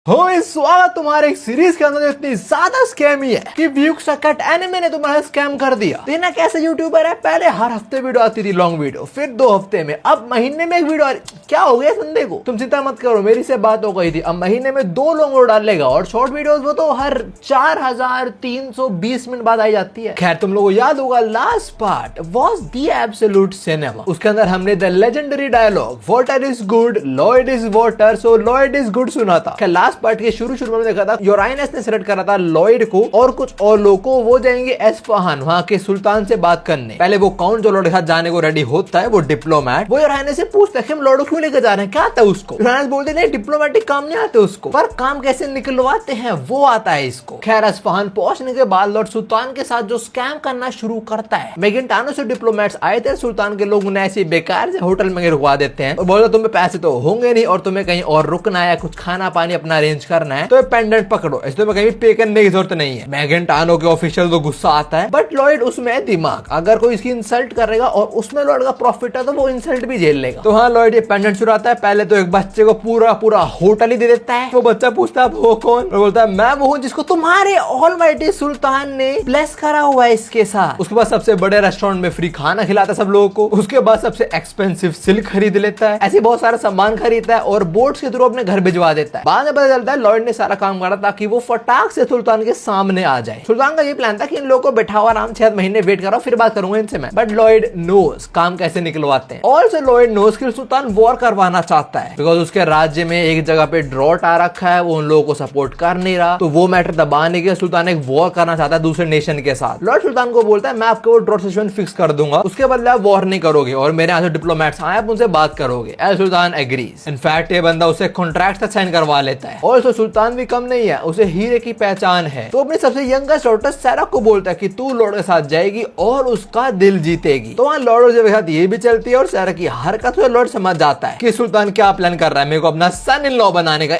स्वागत तुम्हारे एक सीरीज के अंदर इतनी ज्यादा स्कैमी है कि व्यूज कट एनिमे ने तुम्हारा स्कैम कर दिया। देना कैसे यूट्यूबर है, पहले हर हफ्ते वीडियो आती थी लॉन्ग वीडियो, फिर 2 हफ्ते में, अब महीने में एक वीडियो आ रही। क्या हो गया संडे को? तुम चिंता मत करो, मेरी से बात हो गई थी, अब महीने में 2 लॉन्ग वीडियो डालेगा और शॉर्ट वीडियोस वो तो हर 4320 मिनट बाद आई जाती है। खैर तुम लोगों को याद होगा last part was the absolute cinema. उसके अंदर हमने the legendary dialogue water is good Lloyd is water so Lloyd is good सुना था। लास्ट पार्ट के शुरू में देखा था यूराइनस ने सेलेक्ट करा था लॉयड को और कुछ और लोगों को, वो जाएंगे एस्फहान वहां के सुल्तान से बात करने। पहले वो कौन जो लॉर्ड के साथ जाने को रेडी होता है, वो डिप्लोमेट। वो यूराइनस से पूछता है कि हम लॉर्ड को क्यों लेकर जा रहे हैं, क्या आता है उसको? यूराइनस बोलते नहीं डिप्लोमेटिक काम नहीं आते उसको, पर काम कैसे निकलवाते हैं वो आता है इसको। खैर एस्फहान पहुंचने के बाद लॉर्ड सुल्तान के साथ जो स्कैम करना शुरू करता है। मेगेंटानो से डिप्लोमेट्स आए थे, सुल्तान के लोग उन्हें ऐसे बेकार से होटल में रुकवा देते हैं और बोलते तुम्हें पैसे तो होंगे नहीं और तुम्हें कहीं और रुकना है, कुछ खाना पानी अपना अरेंज करना है, तो पेंडेंट पकड़ो, इसमें कहीं पे करने की जरूरत नहीं है। मेगेंटानो के ऑफिशियल तो गुस्सा आता है, बट लॉयड उसमें दिमाग, अगर कोई इसकी इंसल्ट करेगा और उसमें लॉयड का प्रॉफिट है तो वो इंसल्ट भी झेल लेगा। तो हाँ लॉयड ये पेंडेंट चुराता है। पहले तो एक बच्चे को पूरा होटल ही दे देता है। वो बच्चा पूछता है वो कौन? और बोलता है मैं वो हूँ जिसको तुम्हारे ऑलमाइटी सुल्तान ने ब्लेस करा हुआ है इसके साथ। उसके बाद सबसे बड़े रेस्टोरेंट में फ्री खाना खिलाता है सब लोगों को। उसके बाद सबसे एक्सपेंसिव सिल्क खरीद लेता है, ऐसे बहुत सारा सामान खरीदता है और बोट्स के थ्रू अपने घर भिजवा देता है। बाद में पता चलता है लॉयड ने सारा काम करा ताकि वो फटाक से सुल्तान के सामने आ जाए। सुल्तान का ये प्लान था कि इन लोगों को बैठाओ, आराम 6 महीने वेट करो, फिर बात करूंगा इनसे मैं। बट लॉयड नोस काम कैसे निकलवाते हैं। ऑल्सो लॉयड नोस कि सुल्तान वॉर करवाना चाहता है, बिकॉज उसके राज्य में एक जगह पे ड्रॉट आ रखा है, वो उन लोगों को सपोर्ट कर नहीं रहा, तो वो मैटर दबाने के सुल्तान एक वॉर करना चाहता है दूसरे नेशन के साथ। लॉयड सुल्तान को बोलता है मैं आपको वो ड्रॉट सिचुएशन फिक्स कर दूंगा, उसके बदले आप वॉर नहीं करोगे और मेरे यहाँ से डिप्लोमेट्स आए, आप उनसे बात करोगे। एज सुल्तान एग्रीज। इनफैक्ट ये बंदा उसे कॉन्ट्रैक्ट तक साइन करवा लेता है। ऑल्सो सुल्तान भी कम नहीं है, उसे हीरे की पहचान है, तो अपनी सबसे यंगेस्ट डॉटर सारा को बोलता है कि तू लॉर्ड के साथ जाएगी और उसका दिल जीतेगी। तो वहाँ लॉर्ड के साथ ये भी चलती है और सारा की हरकत से लॉर्ड समझ जाता है कि सुल्तान क्या प्लान कर रहा है, मेरे को अपना सन इन लॉ बनाने का।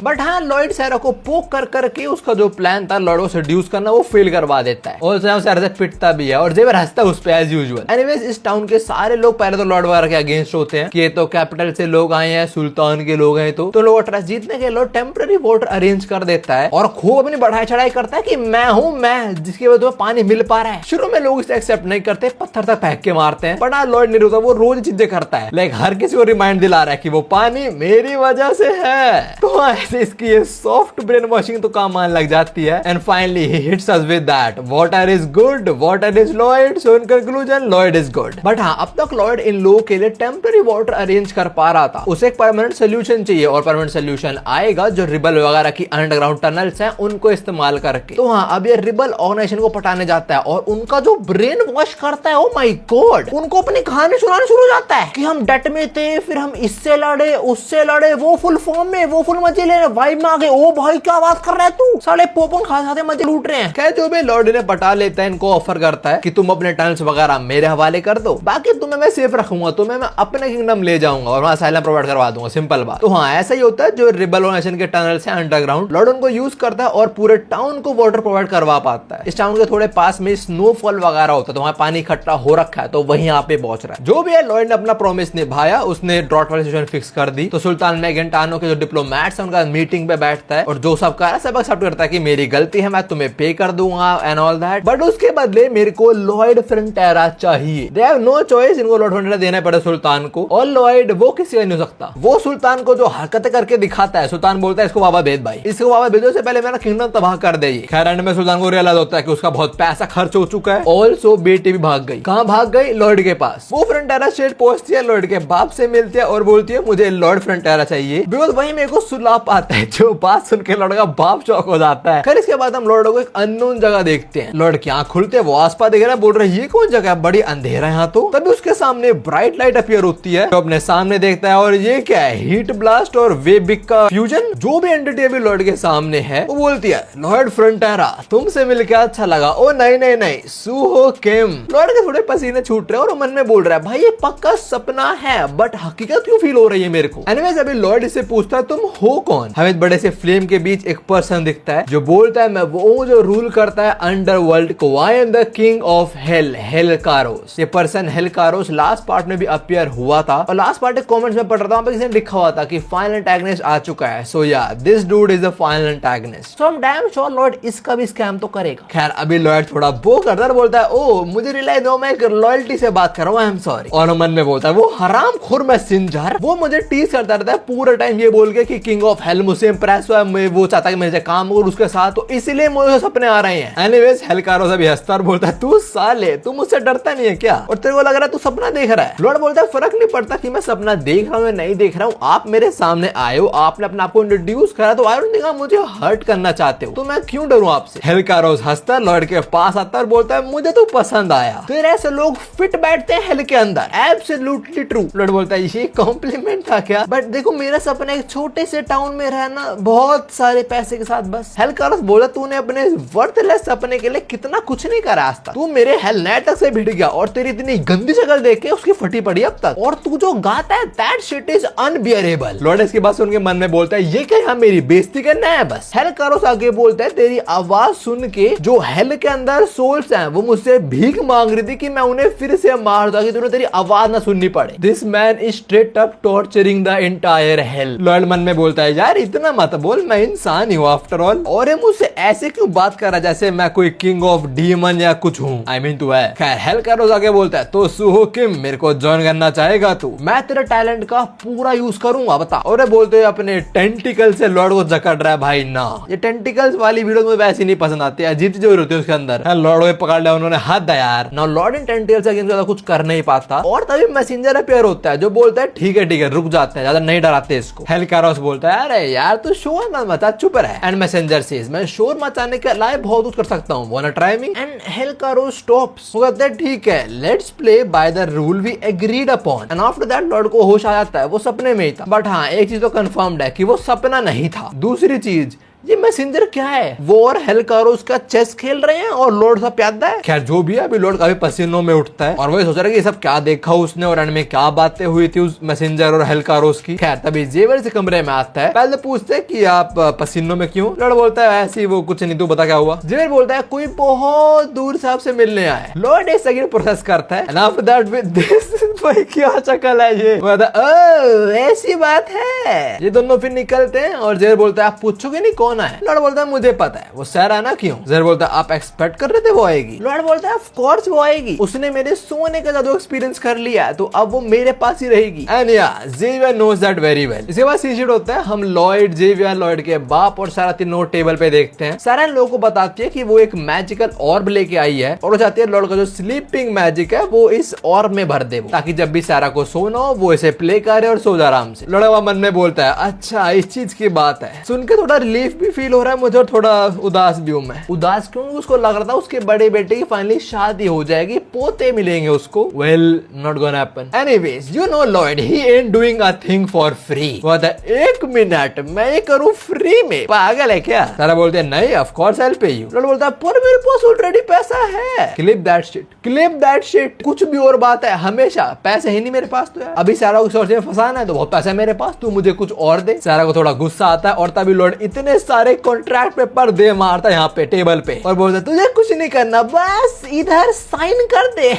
बट हाँ लॉर्ड सारा को पोक कर करके उसका जो प्लान था लॉर्ड को सेड्यूस करना वो फेल करवा देता है और सारा से पिटता भी है और जेवर हंसता है उस पे एज यूजुअल। एनीवेज इस टाउन के सारे लोग पहले तो लॉर्ड वगैरह के अगेंस्ट होते हैं कि ये तो कैपिटल से लोग आए हैं, सुल्तान के लोग हैं, तो लोग ट्रस्ट जीतने के लोग टेम्पररी वोट अरेंज कर देता है और खूब अपनी बढ़ाई चढ़ाई करता है कि मैं हूं मैं, जिसकी वजह से पानी मिल पा रहा है। शुरू में लोग इसे एक्सेप्ट नहीं करते, पत्थर तक फेंक के मारते हैं, बट लॉर्ड नहीं रुकता, वो रोज चीजें करता है, लाइक हर किसी को रिमाइंड दिला रहा है कि वो पानी मेरी वजह से है। तो ऐसे इसकी ये सॉफ्ट ब्रेन वॉशिंग तो काम आने लग जाती है and finally he hits us with that water is good water is Lloyd, so in conclusion Lloyd is good. But हाँ अब तक लॉयड इन लोगों के लिए टेम्पररी वाटर अरेंज कर पा रहा था, उसे एक परमानेंट सोल्यूशन चाहिए और परमानेंट सोल्यूशन आएगा जो रिबल वगैरह की अंडरग्राउंड टनल्स हैं उनको इस्तेमाल करके। तो हाँ अब ये रिबल ऑर्गेनाइजेशन को पटाने जाता है और उनका जो ब्रेन वॉश करता है, ओ माय गॉड, उनको अपनी कहानी सुनाने शुरू हो जाता है कि हम डट में थे, फिर हम इससे लड़े उससे लड़े, वो फुल फॉर्म में, वो फुल मजे ले रहे, वाइब में आ गए, ओ भाई क्या बात कर रहा है तू, साले पोपन खाते मजे लूट रहे हैं। खैर जो भी लॉर्ड ने पटा लेता है, इनको ऑफर करता है कि तुम अपने टनल्स वगैरह मेरे हवाले कर दो, बाकी तुम्हें मैं सेफ रखूंगा, तुम्हें मैं अपने किंगडम ले जाऊंगा और वहां असाइलम प्रोवाइड करवा दूंगा, सिंपल बात। तो हाँ ऐसा ही होता है, जो रिबल ऑर्गेनाइजेशन के टनल्स हैं अंडरग्राउंड, लॉर्ड उनको यूज करता है और पूरे टाउन को वाटर प्रोवाइड करवा पाता है। इस टाउन के थोड़े पास में स्नोफॉल वगैरह होता है, तो वहां पानी इकट्ठा हो रखा है, तो वहीं यहाँ पे पहुंच रहा है। जो भी है लॉर्ड ने अपना प्रॉमिस निभाया, उसने ड्रॉट वाली सिचुएशन फिक्स कर दी। तो सुल्तान मेगेंटानो के जो डिप्लोमेट्स हैं उनका मीटिंग पे बैठता है और जो सब कर रहा है सब एक्सेप्ट करता है कि मेरी गलती है, मैं तुम्हें पे कर दूंगा एंड ऑल दैट, बट उसके बदले मेरे को लॉर्ड फ्रंटेरा चाहिए। दे हैव नो चॉइस, इनको लॉर्ड फ्रंटेरा देना पड़े सुल्तान को और लॉर्ड वो किसी का नहीं हो सकता। वो सुल्तान को जो हरकतें करके दिखाता है, सुल्तान बोलता है इसको वापस भेज भाई, इसको वापस भेजो से पहले मेरा किंगडम तबाह कर दे। खैर एंड में सुल्तान को रियलाइज होता है कि उसका बहुत पैसा खर्च हो चुका है। ऑल्सो बेटी भी भाग गई। कहां भाग गई? लॉर्ड के पास। वो फ्रंटेरा स्टेट पहुंचती है, लॉर्ड के बाप से मिलती है और बोलती है मुझे लॉर्ड फ्रंटेरा चाहिए, बिकॉज वही मेरे को सुलाप आता है। जो बात सुन के लॉर्ड का बाप चौक हो जाता है। खैर इसके बाद हम लॉर्ड को एक अननोन जगह देखते हैं। लॉर्ड की आंख खुलते हैं, वो आसपास देख रहा है, बोल रहा है ये कौन जगह है, बड़ी अंधेरा है यहाँ तो। तभी उसके सामने ब्राइट लाइट अपीयर होती है, तो अपने सामने देखता है और ये क्या है, हीट ब्लास्ट और वेबिक का फ्यूजन। जो भी एंटिटी अभी लॉर्ड के सामने है वो बोलती है लॉर्ड फ्रंटेरा तुमसे मिलकर अच्छा लगा। ओ नहीं नहीं नहीं, सुहो किम। लॉर्ड के थोड़े पसीने छूट रहे हैं और मन में बोल रहा है भाई ये पक्का सपना है, बट हकीकत क्यों फील हो रही है मेरे को। एनीवेज अभी लॉर्ड इससे पूछता है तुम हो कौन। हमें बड़े से फ्लेम के बीच एक पर्सन दिखता है जो बोलता है मैं वो हूं जो रूल करता है अंडरवर्ल्ड को, I am the king of hell, Helkaros. ये पर्सन हेलकारोस लास्ट पार्ट में भी अपीयर हुआ था और लास्ट पार्ट कमेंट्स में पढ़ रहा था, वहां पे किसी ने लिखा हुआ था कि फाइनल एंटेगनिस्ट आ चुका है, सो या this dude is the final antagonist. So I am damn sure Lloyd इसका भी स्कैम तो करेगा। खैर अभी लॉयड थोड़ा वो करता है, बोलता है ओ मुझे रियलाइज हो मैं एक लॉयल्टी से बात कर रहा हूँ, आई एम सॉरी। और मन में बोलता है वो हरामखोर मैसेंजर वो मुझे टीज करता रहता है पूरा टाइम ये बोल के कि किंग ऑफ हेल मुझसे इंप्रेस हुआ है, वो चाहता है कि मेरे काम हो उसके साथ, तो इसलिए मुझे सपने आ रहे हैं। एनीवेज हेलकारोस अभी हंसता और बोलता है तू साले तू मुझसे डरता नहीं है क्या, और तेरे को लग रहा है तू सपना देख रहा है। लॉर्ड बोलता है फर्क नहीं पड़ता कि मैं सपना देख रहा हूँ या नहीं देख रहा हूँ, आप मेरे सामने आए हो, आपने अपने आप को इंट्रोड्यूस करा, तो आई डोंट थिंक आप मुझे हर्ट करना चाहते हो, तो मैं क्यों डरूं आपसे। हेलकारोस हंसता लॉर्ड के पास आता और बोलता है मुझे तो पसंद आया, फिर ऐसे लोग फिट बैठते हैं हेल के अंदर, एब्सोल्युटली ट्रू। लॉर्ड बोलता है ये कॉम्प्लीमेंट था क्या, बट देखो मेरा सपना एक छोटे से टाउन में रहना बहुत सारे पैसे के साथ बस। हेलकारोस बोला तूने अपने वर्थलेस सपने के लिए कितना कुछ नहीं करा आज तक, तू मेरे हेलनेट तक से भिड़ गया और तेरी इतनी गंदी शक्ल देख के उसकी फटी पड़ी अब तक, और तू जो गाता है that shit is unbearable. Lord इसकी बात सुन के मन में बोलता है ये क्या यहाँ मेरी बेइज्जती करना है बस। हेलकारोस आगे बोलता है तेरी आवाज सुन के जो हेल के अंदर सोल्स हैं वो मुझसे भीख मांग रही थी कि मैं उन्हें फिर से मार दूं ताकि तूने तेरी आवाज ना सुननी पड़े। This man is straight up torturing the entire hello. Lord मन में बोलता है यार इतना मत बोल, मैं इंसान ही हूँ आफ्टर ऑल, और ये मुझसे ऐसे क्यों बात कर रहा जैसे मैं कोई किंग ऑफ डीमन या कुछ हूँ, आई मीन तू है। खैर हेलकारोस आगे बोलता है तो सुहो किम मेरे को ज्वाइन करना चाहेगा तू, मैं तेरे टैलेंट का पूरा यूज करूंगा बता। और बोलते हैं अपने टेंटिकल से लॉर्ड को जकड़ रहा है भाई ना, ये टेंटिकल्स वाली वीडियो मुझे वैसे नहीं पसंद आती, अजीब चीजें होती है उसके अंदर। लॉर्ड को पकड़ लिया उन्होंने, हद है यार। ना लॉर्ड इन टेंटिकल्स अगेंस्ट ज्यादा कुछ कर नहीं पाता, और तभी मैसेंजर अपीयर होता है जो बोलता है ठीक है रुक जाते हैं, ज्यादा नहीं डराते इसको। हेलकारोस बोलता है अरे यार तू शोर मत मचा चुप रह, एंड मैसेंजर सेज मैं शोर मचाने के अलावा बहुत कुछ कर सकता हूँ, wanna try me. And Helkaros stops, वो कहता है ठीक है let's play by the rule we agreed upon. And after that lord को होश आ जाता है वो सपने में ही था, बट हाँ एक चीज तो कंफर्म्ड है कि वो सपना नहीं था। दूसरी चीज ये मैसेंजर क्या है, वो और हेलकारोस का चेस खेल रहे हैं और लॉर्ड सा प्यादा है। खैर जो भी है अभी लॉर्ड काफी पसीनों में उठता है और वही सोच रहा है कि ये सब क्या देखा उसने और एंड में क्या बातें हुई थी उस मैसेंजर और हेलकारोस की। खैर तभी जेवर से कमरे में आता है, पहले पूछते हैं कि आप पसीनों में क्यों। लॉर्ड बोलता है ऐसे ही वो कुछ नहीं, तू बता क्या हुआ। जेवर बोलता है कोई बहुत दूर से आपसे मिलने आया है। लॉर्ड एक सेकंड प्रोसेस करता है, and after that with this भाई क्या शक्ल है ये, ओह ऐसी बात है। ये दोनों फिर निकलते हैं और जेवर बोलता है आप पूछोगे नहीं कौन है। लॉर्ड बोलता है मुझे पता है वो सैरा ना क्यों। जेवर बोलता है आप एक्सपेक्ट कर रहे थे वो आएगी। लॉर्ड बोलता है ऑफ कोर्स वो आएगी, उसने मेरे सोने का जादू एक्सपीरियंस कर लिया है तो अब वो मेरे पास ही रहेगी। एंड या Xavier knows that very well. इसके बाद सीन होता है, हम लॉयड जेवियर लॉयड के बाप और सारा तीनों टेबल पे देखते हैं। सारा इन लोगों को बताती है कि वो एक मैजिकल ऑर्ब लेके आई है और वो चाहती है लॉर्ड का जो स्लीपिंग मैजिक है वो इस ऑर्ब में भर दे, ताकि जब भी सारा को सोना हो वो इसे प्ले करे और सो जाए आराम से। लॉर्ड मन में बोलता है अच्छा इस चीज की बात है। सुन के थोड़ा रिलीफ भी फील हो रहा है मुझे और थोड़ा उदास भी हूं मैं। उदास क्यों, उसको लग रहा था उसके बड़े बेटे की फाइनली शादी हो जाएगी, पोते मिलेंगे उसको। Well not gonna happen. Anyways you know Lloyd he and doing a thing for free. वो था एक मिनट मैं ये करूं फ्री में, पागल है क्या। सारा बोलते हैं नहीं of course I will pay you. Lord बोलता है पर मेरे पास ऑलरेडी पैसा है। Clip that shit, clip that shit. कुछ भी और बात है, हमेशा पैसे ही नहीं मेरे पास तो यार। अभी सारा को सोच में फंसाना है तो बहुत पैसा है मेरे पास, तू मुझे कुछ और दे। सारा को थोड़ा गुस्सा आता है और तभी लॉर्ड इतने सारे कॉन्ट्रैक्ट पेपर दे मारता है यहाँ पे टेबल पे और बोलता है तुझे कुछ नहीं करना बस इधर साइन कर दे।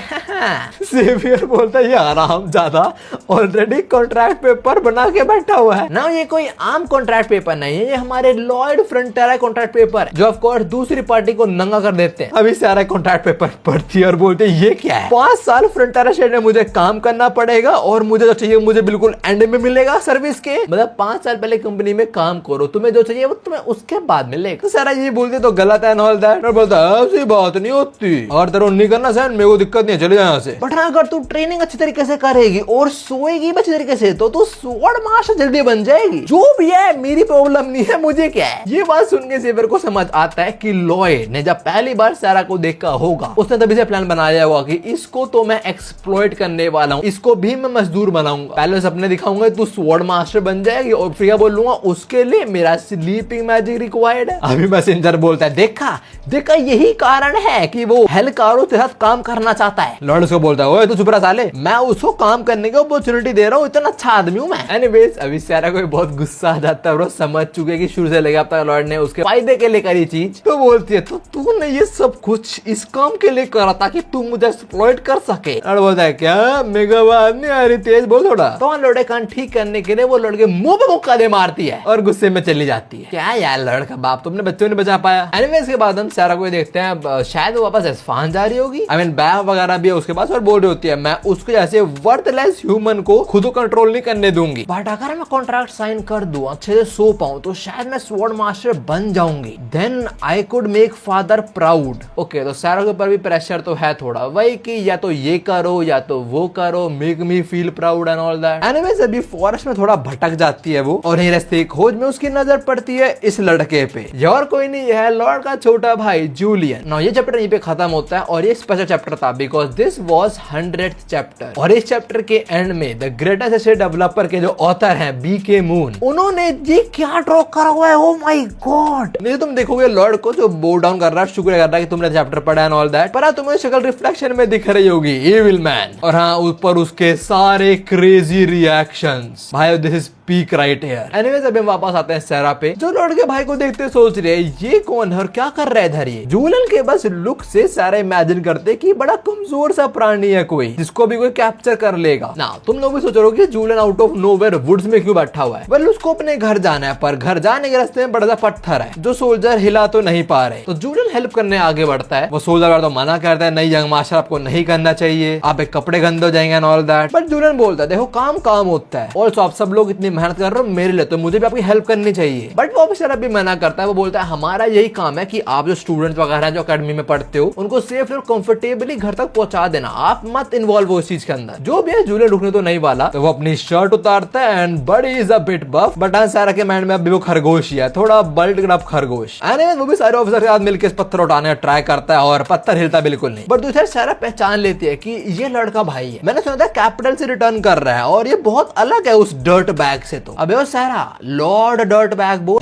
सेवियर बोलता है ये आराम ज्यादा ऑलरेडी कॉन्ट्रैक्ट पेपर बना के बैठा हुआ है ना, ये कोई आम कॉन्ट्रैक्ट पेपर नहीं है, ये हमारे लॉयड फ्रंटेरा कॉन्ट्रैक्ट पेपर जो ऑफ कोर्स दूसरी पार्टी को नंगा कर देते हैं। अभी सारा कॉन्ट्रैक्ट पेपर पढ़ती है और बोलते है ये क्या है, 5 साल फ्रंटेरा शेड में मुझे काम करना पड़ेगा और मुझे जो चाहिए मुझे बिल्कुल एंड में मिलेगा सर्विस के, मतलब 5 साल पहले कंपनी में काम करो, तुम्हें जो चाहिए वो तुम्हें उसके बाद मिलेगा। तो सारा ये बोलते तो गलत है ऑल दैट। और बोलता है ऐसी बात नहीं होती और तेरे नहीं करना सर मेरे को दिक्कत नहीं है, चले जा यहाँ से। बट अगर तू ट्रेनिंग अच्छी तरीके से करेगी और सोएगी अच्छी तरीके से तो तू स्वॉर्ड मास्टर जल्दी बन जाएगी। जो भी है मेरी प्रॉब्लम नहीं है, मुझे क्या है। ये बात सुन के सेवर को समझ आता है कि लॉयड ने जब पहली बार सारा को देखा होगा उसने तभी से प्लान बनाया होगा कि इसको तो मैं एक्सप्लॉइट करने वाला हूँ, इसको भी मैं मजदूर बनाऊंगा। पहले सपने दिखाऊंगा तू स्वॉर्ड मास्टर बन जाएगी और फिर बोलूंगा उसके लिए मेरा स्लीपिंग मैजिक रिक्वायर्ड है। अभी मैसेंजर बोलता है देखा देखा यही कारण है कि वो हेलकारोस के साथ काम करना चाहता है। लॉर्ड उसको बोलता है ओए तू चुप रह साले, मैं उसको काम करने की अपॉर्चुनिटी दे रहा हूँ, इतना अच्छा आदमी हूँ मैं। एनीवेज अभी सारा को बहुत गुस्सा आ जाता है और समझ चुके कि शुरू से लेकर अब तक लॉर्ड ने उसके फायदे के लिए करी चीज। तो बोलती है तो तूने ये सब कुछ इस काम के लिए करा ताकि तू मुझे एक्सप्लॉइट कर सके। लॉर्ड बोलता है क्या मेगा बात नहीं आ रही, तेज बोल थोड़ा। तो लौड़े कान ठीक करने के लिए वो लड़के मुंह पे मुक्का दे मारती है और गुस्से में चली जाती है। क्या यार लड़का बाप, तुमने बच्चों ने बचा पाया। एनीवेज के बाद हम सारा को देखते हैं, शायद वो वापस इस्फहान जा रही होगी। आई मीन बैग वगैरह भी है उसके पास, और बोल रही होती है मैं उसके जैसे वर्थलेस ह्यूमन को खुद कंट्रोल नहीं करने दूंगी, बट अगर मैं कॉन्ट्रैक्ट साइन कर दूं, अच्छे से सो पाऊं, तो शायद मैं स्वॉर्ड मास्टर बन जाऊंगी। Then I could make father proud. Okay, तो सारा के ऊपर भी प्रेशर तो है थोड़ा, वही कि या तो ये करो या तो वो करो, make me feel proud and all that. Anyways अभी फॉरेस्ट में थोड़ा भटक जाती है वो, और यही रास्ते की खोज में उसकी नजर पड़ती है इस लड़के पे। ये और कोई नहीं है लॉर्ड का छोटा भाई जूलियन। नाउ ये चैप्टर यहीं पे खत्म होता है, और ये स्पेशल चैप्टर था because this was 100th chapter. और इस चैप्टर के एंड में द ग्रेटेस्ट एसे डेवलपर के जो ऑथर हैं बीके मून, उन्होंने ये क्या ड्रॉ करा हुआ है, ओ माय गॉड। नहीं तुम देखोगे लॉर्ड को जो बो डाउन कर रहा है, शुक्र कर रहा है कि तुमने चैप्टर पढ़ा एंड ऑल दैट, पर तुम्हें शक्ल रिफ्लेक्शन में दिख रही होगी इविल मैन। और हाँ, ऊपर उसके सारे क्रेजी रिएक्शंस। भाई this is peak right here. Anyways अभी हम वापस आते हैं सेरा पे, जो लॉर्ड के भाई को देखते सोच रहे हैं ये कौन है और क्या कर रहा है इधर। ये जूलियन के बस लुक से सारा इमेजिन करते कि बड़ा कमजोर सा प्राणी है कोई, जिसको भी कोई कैप्चर कर लेगा ना। तुम लोग भी सोच रहे हो कि Julian out of nowhere woods में क्यों बैठा हुआ है। वेल उसको अपने घर जाना है, पर घर जाने के रास्ते में बड़ा सा पत्थर है जो सोल्जर हिला तो नहीं पा रहे। तो जूलियन हेल्प करने आगे बढ़ता है। वो सोल्जर तो मना करता है, नहीं यंग मास्टर आपको नहीं करना चाहिए, आप एक कपड़े गंदे हो जाएंगे and all that. But Julian बोलता है देखो काम काम होता है, ऑल्सो आप सब लोग इतनी मेहनत कर रहे हो मेरे लिए, तो मुझे भी आपकी हेल्प करनी चाहिए। बट वो ऑफिसर अभी मना करता है। वो बोलता है हमारा यही काम है कि आप जो स्टूडेंट्स वगैरह जो अकेडमी में पढ़ते हो उनको सेफली और कंफर्टेबली घर तक पहुंचा देना, आप मत इन्वॉल्व हो इस चीज के अंदर। जो भी है जूलियन रुकने तो नहीं वाला, तो वो अपनी शर्ट उतारता है and buddy is a bit buff, but Sara के माइंड में अभी वो खरगोश ही है, थोड़ा बल्ड अप खरगोश। एनीवे वो भी सारे ऑफिसर के साथ मिलकर इस पत्थर उठाने का ट्राई करता है, और पत्थर हिलता बिल्कुल नहीं। बट दूसरा सारा पहचान लेती है कि ये लड़का भाई है, मैंने सुना था कैपिटल से रिटर्न कर रहा है, और ये बहुत अलग है उस डर्ट बैग से। तो अबे वो सारा लॉर्ड डर्ट बैग बोल।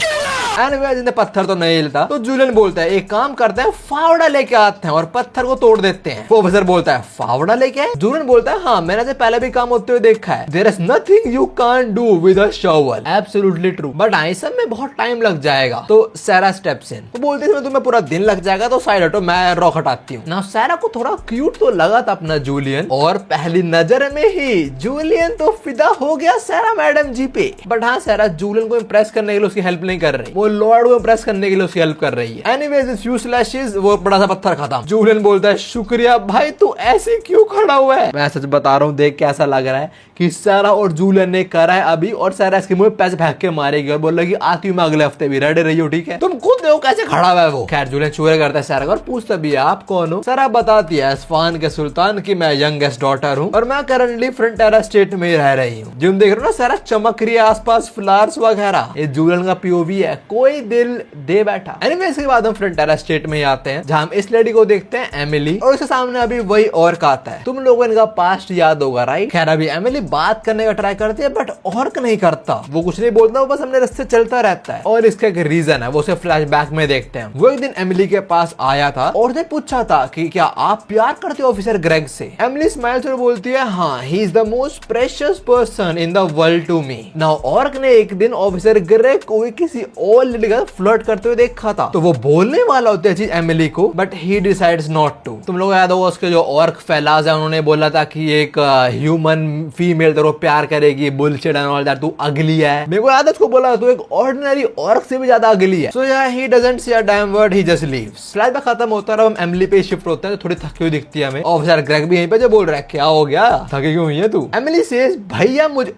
एनीवे पत्थर तो नहीं हिलता, तो जूलियन बोलता है एक काम करते हैं फावड़ा लेके आते हैं और पत्थर को तोड़ देते हैं। वो ऑफिसर बोलता है फावड़ा लेके आए। जूलियन बोलता है हाँ मैंने तो पहले भी काम होते हुए देखा है, there is nothing you can't do with a shovel. Absolutely true, but I सब में बहुत टाइम लग जाएगा। तो सारा स्टेप्स इन, वो बोलते हैं तुम्हें पूरा दिन लग जाएगा, तो साइड हटो मैं रॉक हटाती हूँ ना। सारा को थोड़ा क्यूट तो लगा था अपना जूलियन, और पहली नजर में ही जूलियन तो फिदा हो गया सारा मैडम जी पे। बट हाँ सारा जूलियन को इम्प्रेस करने के लिए उसकी हेल्प नहीं कर रही, वो लॉर्ड को इम्प्रेस करने के लिए उसकी हेल्प कर रही है। एनीवेज दिस यूजलेस इज, वो बड़ा सा पत्थर खत्म। जूलियन बोलता है शुक्रिया भाई, तू ऐसे क्यों खड़ा हुआ है। मैं सच बता रहा हूँ, देख के ऐसा लग रहा है कि सारा और जूलियन ने करा है अभी, और सारा इसके मुंह में पैसे फेंक के मारेगी और बोल रही आती हूँ मैं अगले हफ्ते भी, रेडी रही हो ठीक है। तुम खुद देखो कैसे खड़ा हुआ है वो। खैर जूलियन चूरे करता है सारा और पूछता भी है आप कौन हो। सारा बताती है इस्फहान के सुल्तान की मैं यंगेस्ट डॉटर हूँ, और मैं करंटली फ्रंटेरा स्टेट में रह रही हूँ। जिम देख रहे हो ना सारा चमक रही है आसपास फ्लावर्स वगैरह, ये जूलियन का पीओवी है, कोई दिल दे बैठा। एनीवे इसके बाद हम फ्रंटेरा स्टेट में आते हैं, जहाँ हम इस लेडी को देखते हैं एमिली, और उसके सामने अभी वही ऑर्क आता है। तुम लोगों को इनका पास्ट याद होगा राइट। खैर अभी एमिली बात करने का ट्राई करती है, बट ऑर्क नहीं करता, वो कुछ नहीं बोलता, वो बस अपने रास्ते चलता रहता है। और इसका एक रीजन है, वो उसे फ्लैशबैक में देखते हैं। वो एक दिन एमिली के पास आया था और उसने पूछा था कि क्या आप प्यार करते हो ऑफिसर ग्रेग से। एमिली स्माइल से बोलती है हाँ, he is the most precious person in the world to me. Now orc ने एक दिन ऑफिसर ग्रेग को किसी और लेडी का फ्लर्ट करते हुए देखा था, तो वो बोलने वाला होता है चीज एमिली को, but he decides not to. तुम लोग याद होगा उसके जो ऑर्क फेलाज है, उन्होंने बोला था कि एक ह्यूमन फीमेल तेरे को प्यार करेगी, बुलशिट एंड ऑल दैट, तू अगली है। मेरे को याद है उसको बोला तू एक ऑर्डिनरी ऑर्क से भी ज्यादा अगली है। सो yeah he doesn't say a dam word, he just leaves. Flashback खत्म होता है, हम एमिली पे शिफ्ट होते हैं, तो थोड़ी थकी हुई दिखती है हमें। ऑफिसर ग्रेग भी यहीं पे जो बोल रहा है क्या हो गया, थकी क्यों हुई है तू। एमिली सेज भैया मुझे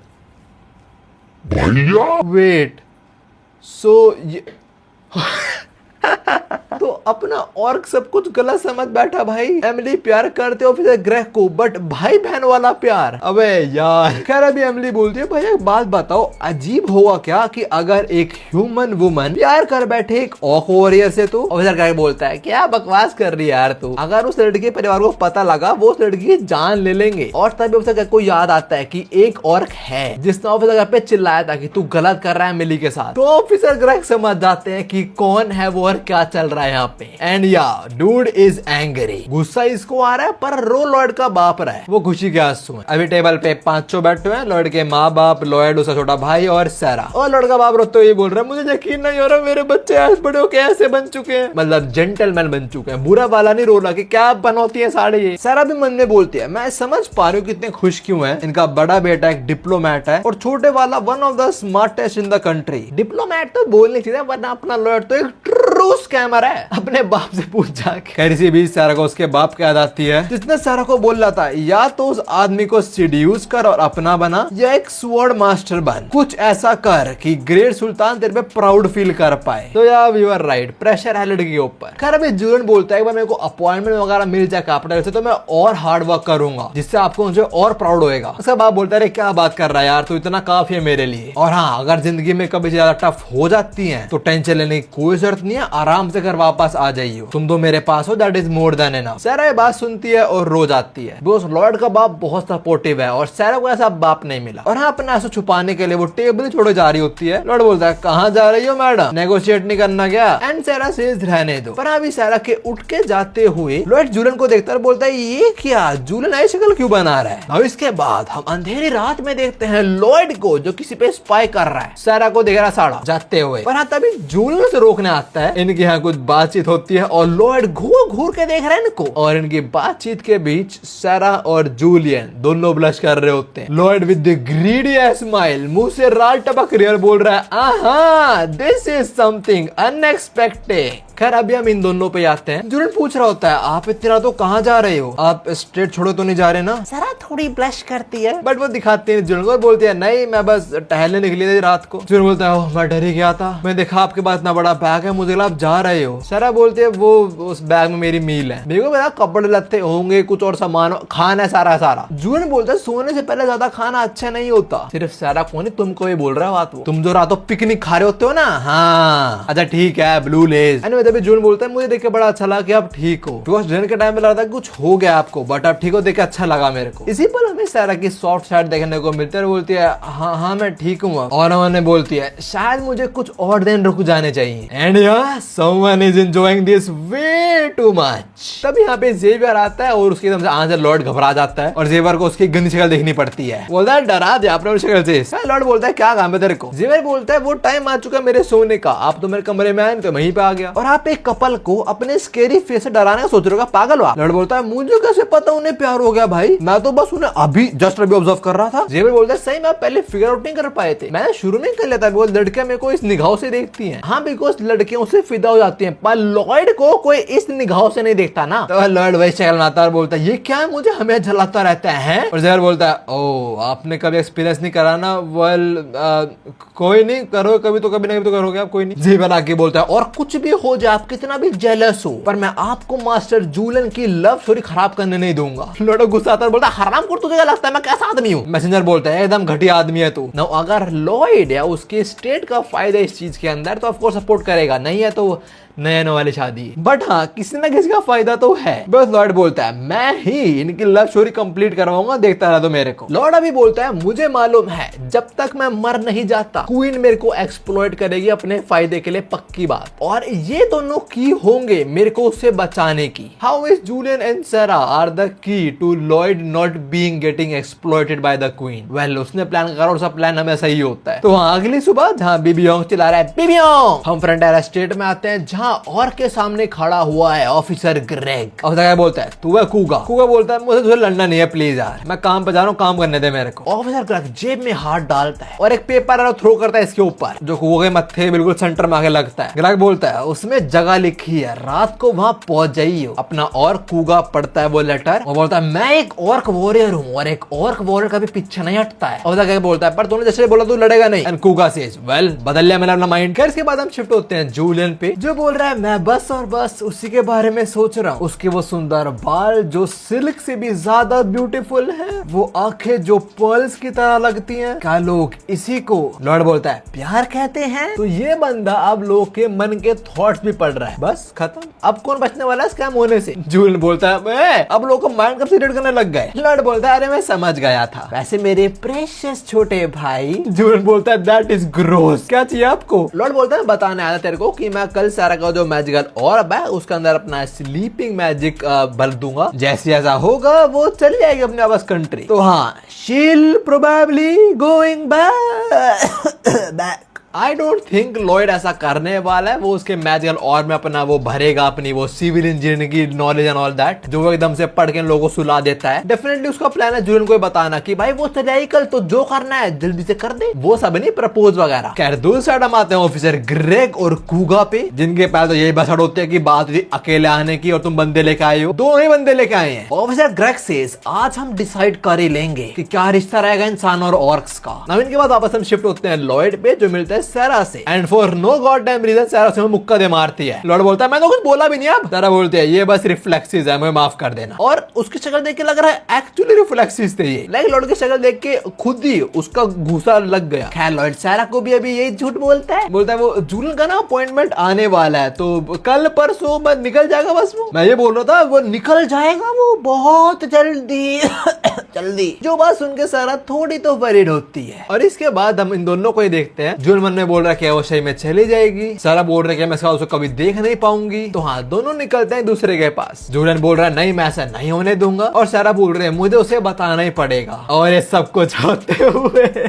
वेट सो तो अपना ऑर्क सब कुछ गलत समझ बैठा भाई। एमिली प्यार करते ऑफिसर ग्रेग को, बट भाई बहन वाला प्यार। अबे यार खैर अभी एमिली बोलती है भैया एक बात बताओ, अजीब होगा क्या कि अगर एक ह्यूमन वुमन प्यार कर बैठे एक ऑर्क वॉरियर से। तो ऑफिसर ग्रेग बोलता है क्या बकवास कर रही है यार तू, अगर उस लड़के के परिवार को पता लगा वो उस लड़की की जान ले लेंगे। और तभी ऑफिसर ग्रेग को याद आता है कि एक ऑर्क है जिसने ऑफिसर ग्रेग पे चिल्लाया था कि तू गलत कर रहा है एमिली के साथ। तो ऑफिसर ग्रेग समझ जाते हैं कि कौन है वो और क्या चल रहा है यहाँ पे। एंड या डूड इज एंग्री, गुस्सा इसको आ रहा है पर रो लॉयड का बाप रहा है, वो खुशी के आंसू है। अभी टेबल पे पांचों बैठे हुए हैं, लॉयड के माँ बाप, लॉयड उसका छोटा भाई और सारा। और लॉयड का बाप रोते हुए बोल रहा है मुझे यकीन नहीं हो रहा मेरे बच्चे आज बड़े होके ऐसे बन चुके हैं, मतलब जेंटलमैन बन चुके हैं। बुरा वाला नहीं रो रहा कि क्या बनोती है साड़ी ये। सारा भी मन में बोलती है मैं समझ पा रही हूँ कितने खुश क्यों है, इनका बड़ा बेटा एक डिप्लोमेट है और छोटे वाला one of the smartest in the country. Diplomat तो बोलनी चाहिए वरना अपना लॉयड तो एक ट्रू स्कैमर है। अपने बाप से पूछ जाके कैसी भी सारा को उसके बाप की याद आती है जिसने सारा को बोल रहा था या तो उस आदमी को सीड्यूस कर और अपना बना या एक स्वॉर्ड मास्टर बन, कुछ ऐसा कर कि ग्रेट सुल्तान तेरे पे प्राउड फील कर पाए। तो यार यू आर राइट, प्रेशर है लड़की के ऊपर। खैर अभी जूलियन बोलता है मेरे को अपॉइंटमेंट वगैरह मिल जाए कैपिटल से तो मैं और हार्ड वर्क करूंगा जिससे आपको मुझे और प्राउड होएगा। उसका बाप बोलता है क्या बात कर रहा है यार, तू इतना काफी है मेरे लिए। और हाँ अगर जिंदगी में कभी ज्यादा टफ हो जाती है तो टेंशन लेने की कोई जरूरत नहीं है, आराम से घर वापस आ जाइए, तुम तो मेरे पास हो, that is more than enough. सारा ये बात सुनती है और रो जाती है। उस लॉर्ड का बाप बहुत सपोर्टिव है और सारा को ऐसा बाप नहीं मिला। और हाँ अपने आंसू छुपाने के लिए वो टेबल छोड़े जा रही होती है। लॉर्ड बोलता है कहाँ जा रही हो मैडम, नेगोशिएट नहीं करना क्या? एंड सारा सेज रहने दो। पर अभी सारा के उठ के जाते हुए लॉर्ड जूलियन को देखता है और बोलता है ये क्या, जूलियन ऐसी शक्ल क्यों बना रहा है? अब इसके बाद हम अंधेरी रात में देखते हैं लॉर्ड को जो किसी पे स्पाई कर रहा है, सारा को देख रहा साड़ा जाते हुए। पर हाँ तभी जूलियन से रोकने आता है। इनके यहाँ कुछ बातचीत होती है और लॉर्ड घूर घूर के देख रहा है इनको। और इनकी बातचीत के बीच सारा और जूलियन दोनों ब्लश कर रहे होते हैं। Lord with the greedy smile, मुंह से राल टपक रही है और बोल रहा है आहा दिस इज समथिंग अनएक्सपेक्टेड। खैर अभी हम इन दोनों पे आते हैं। जूलियन पूछ रहा होता है आप इतना तो कहाँ जा रहे हो, आप स्टेट छोड़ो तो नहीं जा रहे ना? सारा थोड़ी ब्लश करती है बट वो दिखाती है जूलियन को, बोलती है नहीं मैं बस टहलने निकली थी रात को। जूलियन बोलता है मैं डर ही गया था, मैं देखा आपके पास इतना बड़ा बैग है, मुझे लगा आप जा रहे हो। सारा बोलती है वो उस बैग में मेरी मील है, मेरे को पता कपड़े लत्ते होंगे कुछ और सामान खाना है सारा। जूलियन बोलता है सोने से पहले ज्यादा खाना अच्छा नहीं होता। सिर्फ सारा को नहीं तुमको ही बोल रहा है बात, वो तुम जो रातों पिकनिक खा रहे होते हो ना। हाँ अच्छा ठीक है ब्लू लेज। तभी जूलियन बोलता है मुझे देख के बड़ा अच्छा लगा कि आप ठीक हो, बिकॉज डिनर के टाइम में लगा था कुछ हो गया आपको बट आप ठीक हो, देख के अच्छा लगा मेरे को। इसी पर हमें सारा की सॉफ्ट साइड देखने को मिलती है। बोलती है हाँ मैं ठीक हूँ। और उन्होंने बोलती है शायद मुझे कुछ और दिन रुक जाने चाहिए। एंड यार someone is enjoying this way too much. तब यहाँ पे जेवियर आता है और उसकी एकदम से आंसर लॉर्ड घबरा जाता है और जेवियर को उसकी गंदी शक्ल देखनी पड़ती है। बोलता है डरा दे आपने शक्ल से। लॉर्ड बोलता है क्या काम है तेरे को? जेवियर बोलता है वो टाइम आ चुका मेरे सोने का, आप तो मेरे कमरे में आए तो वहीं पे आ गया और आप एक कपल को अपने स्केरी फेस से डराने का सोच रहे हो, पागल हो। लॉर्ड बोलता है मुझे कैसे पता उन्हें प्यार हो गया भाई, मैं तो बस उन्हें अभी जस्ट अभी ऑब्जर्व कर रहा था। जेवियर बोलता है सही मैं पहले फिगर आउट नहीं कर पाए थे, मैंने शुरू में कर लेता बिकॉज लड़कियां मेरे को इस निगाहों से देखती हैं। हाँ बिकॉज लड़कियां उससे फिदा हो जाती हैं, पर लॉर्ड को कोई इस निगाहों से नहीं देखता ना। तो लॉर्ड वही शक्ल बनाता है और बोलता है ये क्या है, मुझे हमें जलाता रहता है। और जेवियर बोलता है ओ आपने कभी एक्सपीरियंस नहीं करा ना, वेल कोई नहीं करो कभी तो कभी नहीं तो करोगे आप, कोई नहीं। जेवियर आके बोलता है और कुछ भी हो जाए आप कितना भी जेलस हो पर मैं आपको मास्टर जूलियन की लव स्टोरी खराब करने नहीं दूंगा। लॉर्ड गुस्सा आता है बोलता है हराम खोर तुझे क्या लगता है मैं कैसा आदमी हूँ? मैसेंजर बोलता है एकदम घटिया आदमी है तू। नाउ अगर लॉयड या उसके स्टेट का फायदा इस चीज के अंदर तो ऑफकोर्स सपोर्ट करेगा, नहीं है तो नए वाली शादी। बट हाँ किसी ना किसी का फायदा तो है। बस लॉर्ड बोलता है मैं ही इनकी लव स्टोरी कंप्लीट करवाऊंगा, देखता रहा तो मेरे को। लॉर्ड अभी बोलता है मुझे मालूम है जब तक मैं मर नहीं जाता क्वीन मेरे को एक्सप्लॉइट करेगी अपने फायदे के लिए, पक्की बात। और ये दोनों की होंगे मेरे को उससे बचाने की। How is Julian and Sara are the key to Lloyd not being getting exploited by the queen. Well उसने प्लान करा और उसका प्लान हमेशा ही होता है। तो हाँ अगली सुबह जहाँ बीबियोंग चिल्ला रहा है बीबियोंग, हम फ्रंटियर स्टेट में आते हैं जहाँ और के सामने खड़ा हुआ है ऑफिसर ग्रेग। और क्या बोलता है तू है कूगा। कूगा बोलता है मुझे तुझे लड़ना नहीं है प्लीज यार, मैं काम पे जा रहा हूँ, काम करने दे मेरे को। ऑफिसर ग्रेग जेब में हाथ डालता है और एक पेपर थ्रो करता है इसके ऊपर जो कूगा के मत्थे बिल्कुल सेंटर में आके लगता है। ग्रेग बोलता है उसमें जगह लिखी है रात को वहाँ पहुंच जाइए अपना। और कूगा पढ़ता है वो लेटर और बोलता है मैं एक ऑर्क वॉरियर हूँ और एक ऑर्क वॉरियर का भी पीछे नहीं हटता है। और क्या बोलता है पर तूने जैसे बोला तू लड़ेगा नहीं। एंड कूगा सेज वेल बदल लिया मैंने अपना माइंड। इसके बाद हम शिफ्ट होते हैं जूलियन पे जो बोल रहा है मैं बस और बस उसी के बारे में सोच रहा हूँ, उसके वो सुंदर बाल जो सिल्क से भी ज्यादा ब्यूटीफुल है, वो आंखें जो पर्ल्स की तरह लगती हैं, क्या लोग इसी को लॉर्ड बोलता है प्यार कहते हैं? तो ये बंदा अब लोग के मन के थॉट्स भी पड़ रहा है, बस खत्म। अब कौन बचने वाला है स्कैम होने से? जूलियन बोलता है अब लोग को माइंड कब से रीड करने लग गए? लॉर्ड बोलता है अरे मैं समझ गया था, वैसे मेरे प्रेशियस छोटे भाई। जूलियन बोलता है दैट इज ग्रोस, क्या चाहिए आपको? लॉर्ड बोलता है बताने आया तेरे को कि मैं कल सारा का जो मैजिकल ऑर्ब है उसके अंदर अपना स्लीपिंग मैजिक भर दूंगा, जैसे ऐसा होगा वो चल जाएगी अपने वापस कंट्री। तो हाँ, शील probably going back. I don't think Lloyd ऐसा करने वाला है। वो उसके मैजिकल और में अपना वो भरेगा अपनी वो सिविल इंजीनियरिंग की नॉलेज एंड ऑल दैट, जो वो एकदम से पढ़ के लोगों को सुला देता है। डेफिनेटली उसका प्लान है जूलियन को बताना कि भाई वो चल कल, तो जो करना है जल्दी से कर दे, वो सब नहीं प्रपोज वगैरह। खैर दूसरी साइड हम आते हैं ऑफिसर ग्रेग और कूगा पे, जिनके पास तो यही बसड़ होती है कि बात हुई अकेले आने की और तुम बंदे लेके आए हो। दोनों ही बंदे लेके आए हैं। ऑफिसर ग्रेग सेज आज हम डिसाइड कर ही लेंगे कि क्या रिश्ता रहेगा इंसान और ऑर्क्स का। अब इनके बाद वापस हम शिफ्ट होते हैं लॉयड पे, जो मिलता है सारा से। And for no god damn reason Sara से मुक्का दे मारती है। लॉर्ड बोलता है मैं तो कुछ बोला भी नहीं। अब सारा बोलते हैं ये बस रिफ्लेक्सेस है, मुझे माफ कर देना। और उसकी शक्ल देख के लग रहा है एक्चुअली रिफ्लेक्सेस थे ये। लाइक लॉर्ड की शक्ल देख के खुद ही उसका घूसा लग गया। खैर लॉर्ड सारा को भी अभी यही झूठ बोलता है वो जूलियन का ना अपॉइंटमेंट आने वाला है, तो कल परसों मैं निकल जाएगा। बस वो मैं ये बोल रहा था वो निकल जाएगा वो बहुत जल्दी जल्दी। जो बात सुन के सारा थोड़ी तो वरीड होती है। और इसके बाद हम इन दोनों को ही देखते हैं। जूलियन मन में बोल रहा है कि वो सही में चली जाएगी, सारा बोल रहा है कि मैं उसको कभी देख नहीं पाऊंगी। तो हाँ, दोनों निकलते हैं दूसरे के पास। जूलियन बोल रहा है नहीं मैं ऐसा नहीं होने दूंगा, और सारा बोल रहे हैं मुझे उसे बताना ही पड़ेगा। और ये सब कुछ होते हुए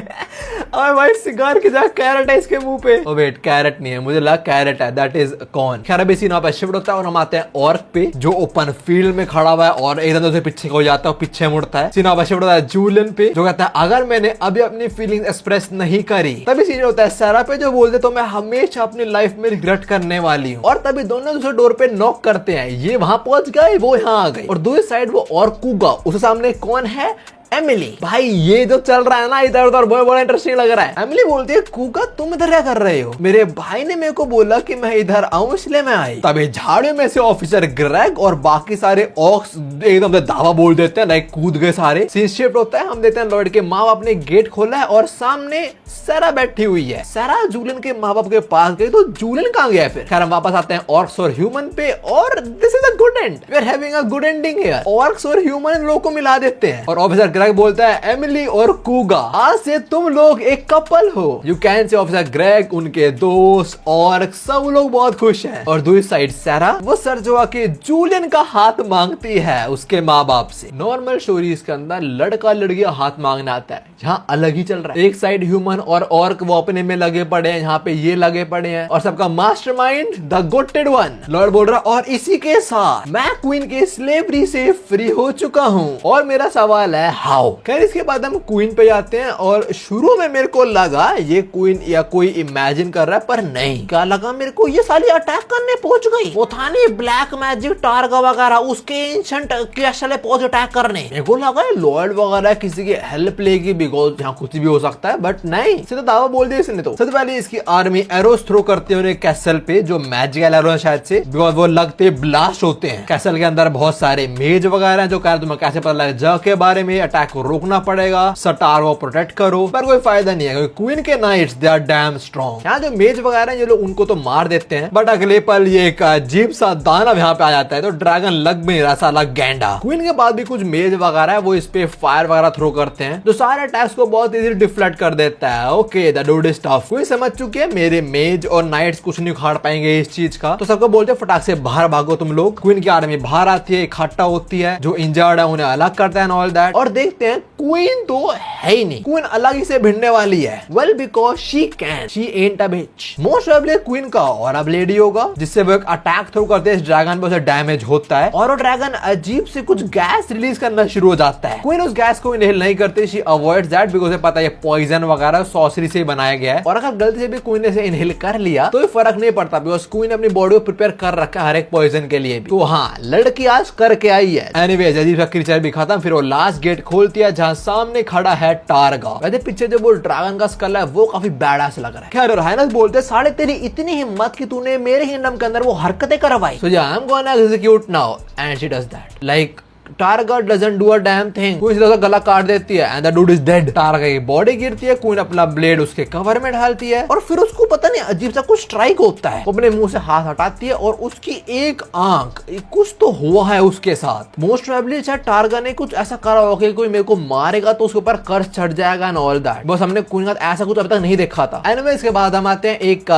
और व्हाइट सिगार की जगह कैरेट है इसके मुंह पे। ओ वेट, कैरेट नहीं है, मुझे लगा कैरेट है, दैट इज कॉर्न। खैर अभी सीन पे शिफ्ट होता है और हम आते हैं ऑर्क पे, जो ओपन फील्ड में खड़ा हुआ है और एकदम से पीछे हो जाता है, पीछे मुड़ता है। सीन पे शिफ्ट होता है जूलियन पे, जो कहता है अगर मैंने अभी अपनी फीलिंग्स एक्सप्रेस नहीं करी। तभी सीन होता है सारा पे, जो बोलते तो मैं हमेशा अपनी लाइफ में रिग्रेट करने वाली हूँ। और तभी दोनों दूसरे डोर पे नॉक करते हैं। ये वहां पहुंच गए, वो यहाँ आ गई। और दूसरी साइड वो और कूगा, उसके सामने कौन है? एमिली। भाई ये जो चल रहा है ना इधर उधर बहुत बड़ा इंटरेस्टिंग लग रहा है। एमिली बोलती है कूका तुम इधर क्या कर रहे हो? मेरे भाई ने मेरे को बोला कि मैं इधर आऊं इसलिए मैं आई। तभी झाड़ियों में से ऑफिसर ग्रेग और बाकी सारे ऑक्स एकदम से दावा बोल देते हैं, लाइक कूद गए सारे। सीन शिफ्ट होता है, हम देते हैं लॉयड के माँ बाप ने गेट खोला है और सामने सारा बैठी हुई है। सारा जूलियन के माँ बाप के पास गई, तो जूलियन कहाँ गया फिर? खैर हम वापस आते हैं ऑर्क्स और ह्यूमन पे, और this is a good end, we are having a good ending here. Orcs और ह्यूमन इन लोगों को मिला देते हैं और ऑफिसर ग्रेग बोलता है एमिली और कूगा आज से तुम लोग एक कपल हो। You can say officer Greg, उनके दोस्त और सब लोग बहुत खुश हैं। और दूसरी साइड सारा वो सर जो आके जूलियन का हाथ मांगती है उसके माँ बाप से। नॉर्मल स्टोरीज के अंदर लड़का लड़की हाथ मांगना आता है, जहाँ अलग ही चल रहा है। एक साइड ह्यूमन और ऑर्क वो अपने में लगे पड़े हैं, यहाँ पे ये लगे पड़े हैं और सबका mastermind the GOATed one Lord बोल रहा। और इसी के साथ मैं क्वीन के स्लेवरी से फ्री हो चुका हूँ। और मेरा सवाल है हाउ? खैर इसके बाद हम क्वीन पे जाते हैं और शुरू में मेरे को लगा ये क्वीन या कोई इमेजिन कर रहा है, पर नहीं। क्या लगा मेरे को ये साली अटैक करने पहुंच गई। वो था नहीं ब्लैक मैजिक टारगा वगैरह, उसके एंशंट के साले पहुंच अटैक करने। मेरे को लगा लॉर्ड वगैरह किसी की हेल्प लेगी, बिकॉज यहाँ कुछ भी हो सकता है, बट नहीं, सीधा दावा बोल दिया इसने। तो सबसे पहले इसकी आर्मी एरोस थ्रो करते हैं कैसल पे, जो मैजिकल एरो है शायद से, बिकॉज वो लगते ब्लास्ट होते हैं। कैसल के अंदर बहुत सारे मेज वगैरह हैं, जो कह रहे तुम्हें कैसे पता लगे जगह के बारे में, अटैक को रोकना पड़ेगा, सटार को प्रोटेक्ट करो, पर कोई फायदा नहीं है क्योंकि क्वीन के knights they are damn strong. यहाँ जो मेज वगैरह ये लोग उनको तो मार देते हैं, बट अगले पल ये एक अजीब सा दानव यहाँ पे आ जाता है, तो ड्रैगन लग भी नहीं रहा, साला गैंडा। क्वीन के बाद भी कुछ मेज वगैरह है, वो इस पे फायर वगैरह थ्रो करते हैं, जो सारे अटैक्स को बहुत इजीली डिफ्लेक्ट कर देता है। Okay the dude is tough. कोई समझ चुके हैं मेरे मेज और नाइट्स कुछ नहीं उखाड़ पाएंगे इस चीज का, तो सबको बोलते हैं फटाक से बाहर भागो तुम लोग। क्वीन की आर्मी बाहर आती है, इकट्ठा होती है, जो इंजर्ड है उन्हें अलग करता है ऑल दैट। और देखते हैं क्वीन तो है ही नहीं, क्वीन अलग ही से भिड़ने वाली है। Well because she can, she ain't a bitch. Most probably queen का और अब लेडी होगा, जिससे वो एक अटैक थ्रो करते हैं, इस ड्रैगन पे उसे डैमेज होता है और वो ड्रैगन अजीब से कुछ गैस रिलीज करना शुरू हो जाता है। क्वीन उस गैस को इनहेल नहीं करती, शी अवॉइड्स दैट बिकॉज उसे पता है ये पॉइजन वगैरह सॉसरी से बनाया गया है, और अगर गलती से भी क्वीन ने इसे इनहेल कर लिया तो फर्क नहीं पड़ता, बिकॉज क्वीन अपनी बॉडी को प्रिपेयर कर रखा है हर एक पॉइजन के लिए भी। तो हाँ, लड़की आज करके आई है। एनीवेज अजीब सा क्रीचर भी खत्म। फिर वो लास्ट गेट खोलती है, जहाँ सामने खड़ा है टारगा। वैसे पीछे जो वो ड्रैगन का स्कल है वो काफी बैडास लग रहा है। खैर हाइनस बोलते हैं साले तेरी इतनी हिम्मत कि तूने मेरे किंगडम के अंदर वो हरकतें करवाई, so I am gonna execute now, and she does that. Like Targa doesn't do a damn thing. Queen सीधा गला काट देती है and the dude is dead. Targa की बॉडी गिरती है, क्वीन अपना ब्लेड उसके कवर में डालती है और फिर उसको पता नहीं अजीब सा कुछ स्ट्राइक होता है। वो अपने मुंह से हाथ हटाती है और उसकी एक आंख, कुछ तो हुआ है उसके साथ। मोस्ट प्रोबेबली शायद टारगा ने कुछ ऐसा करा होगा कि कोई मेरे को मारेगा तो उसके ऊपर कर्स चढ़ जाएगा एंड ऑल दैट। बस हमने क्वीन का ऐसा कुछ अभी तक नहीं देखा था। एनीवे इसके बाद हम आते हैं एक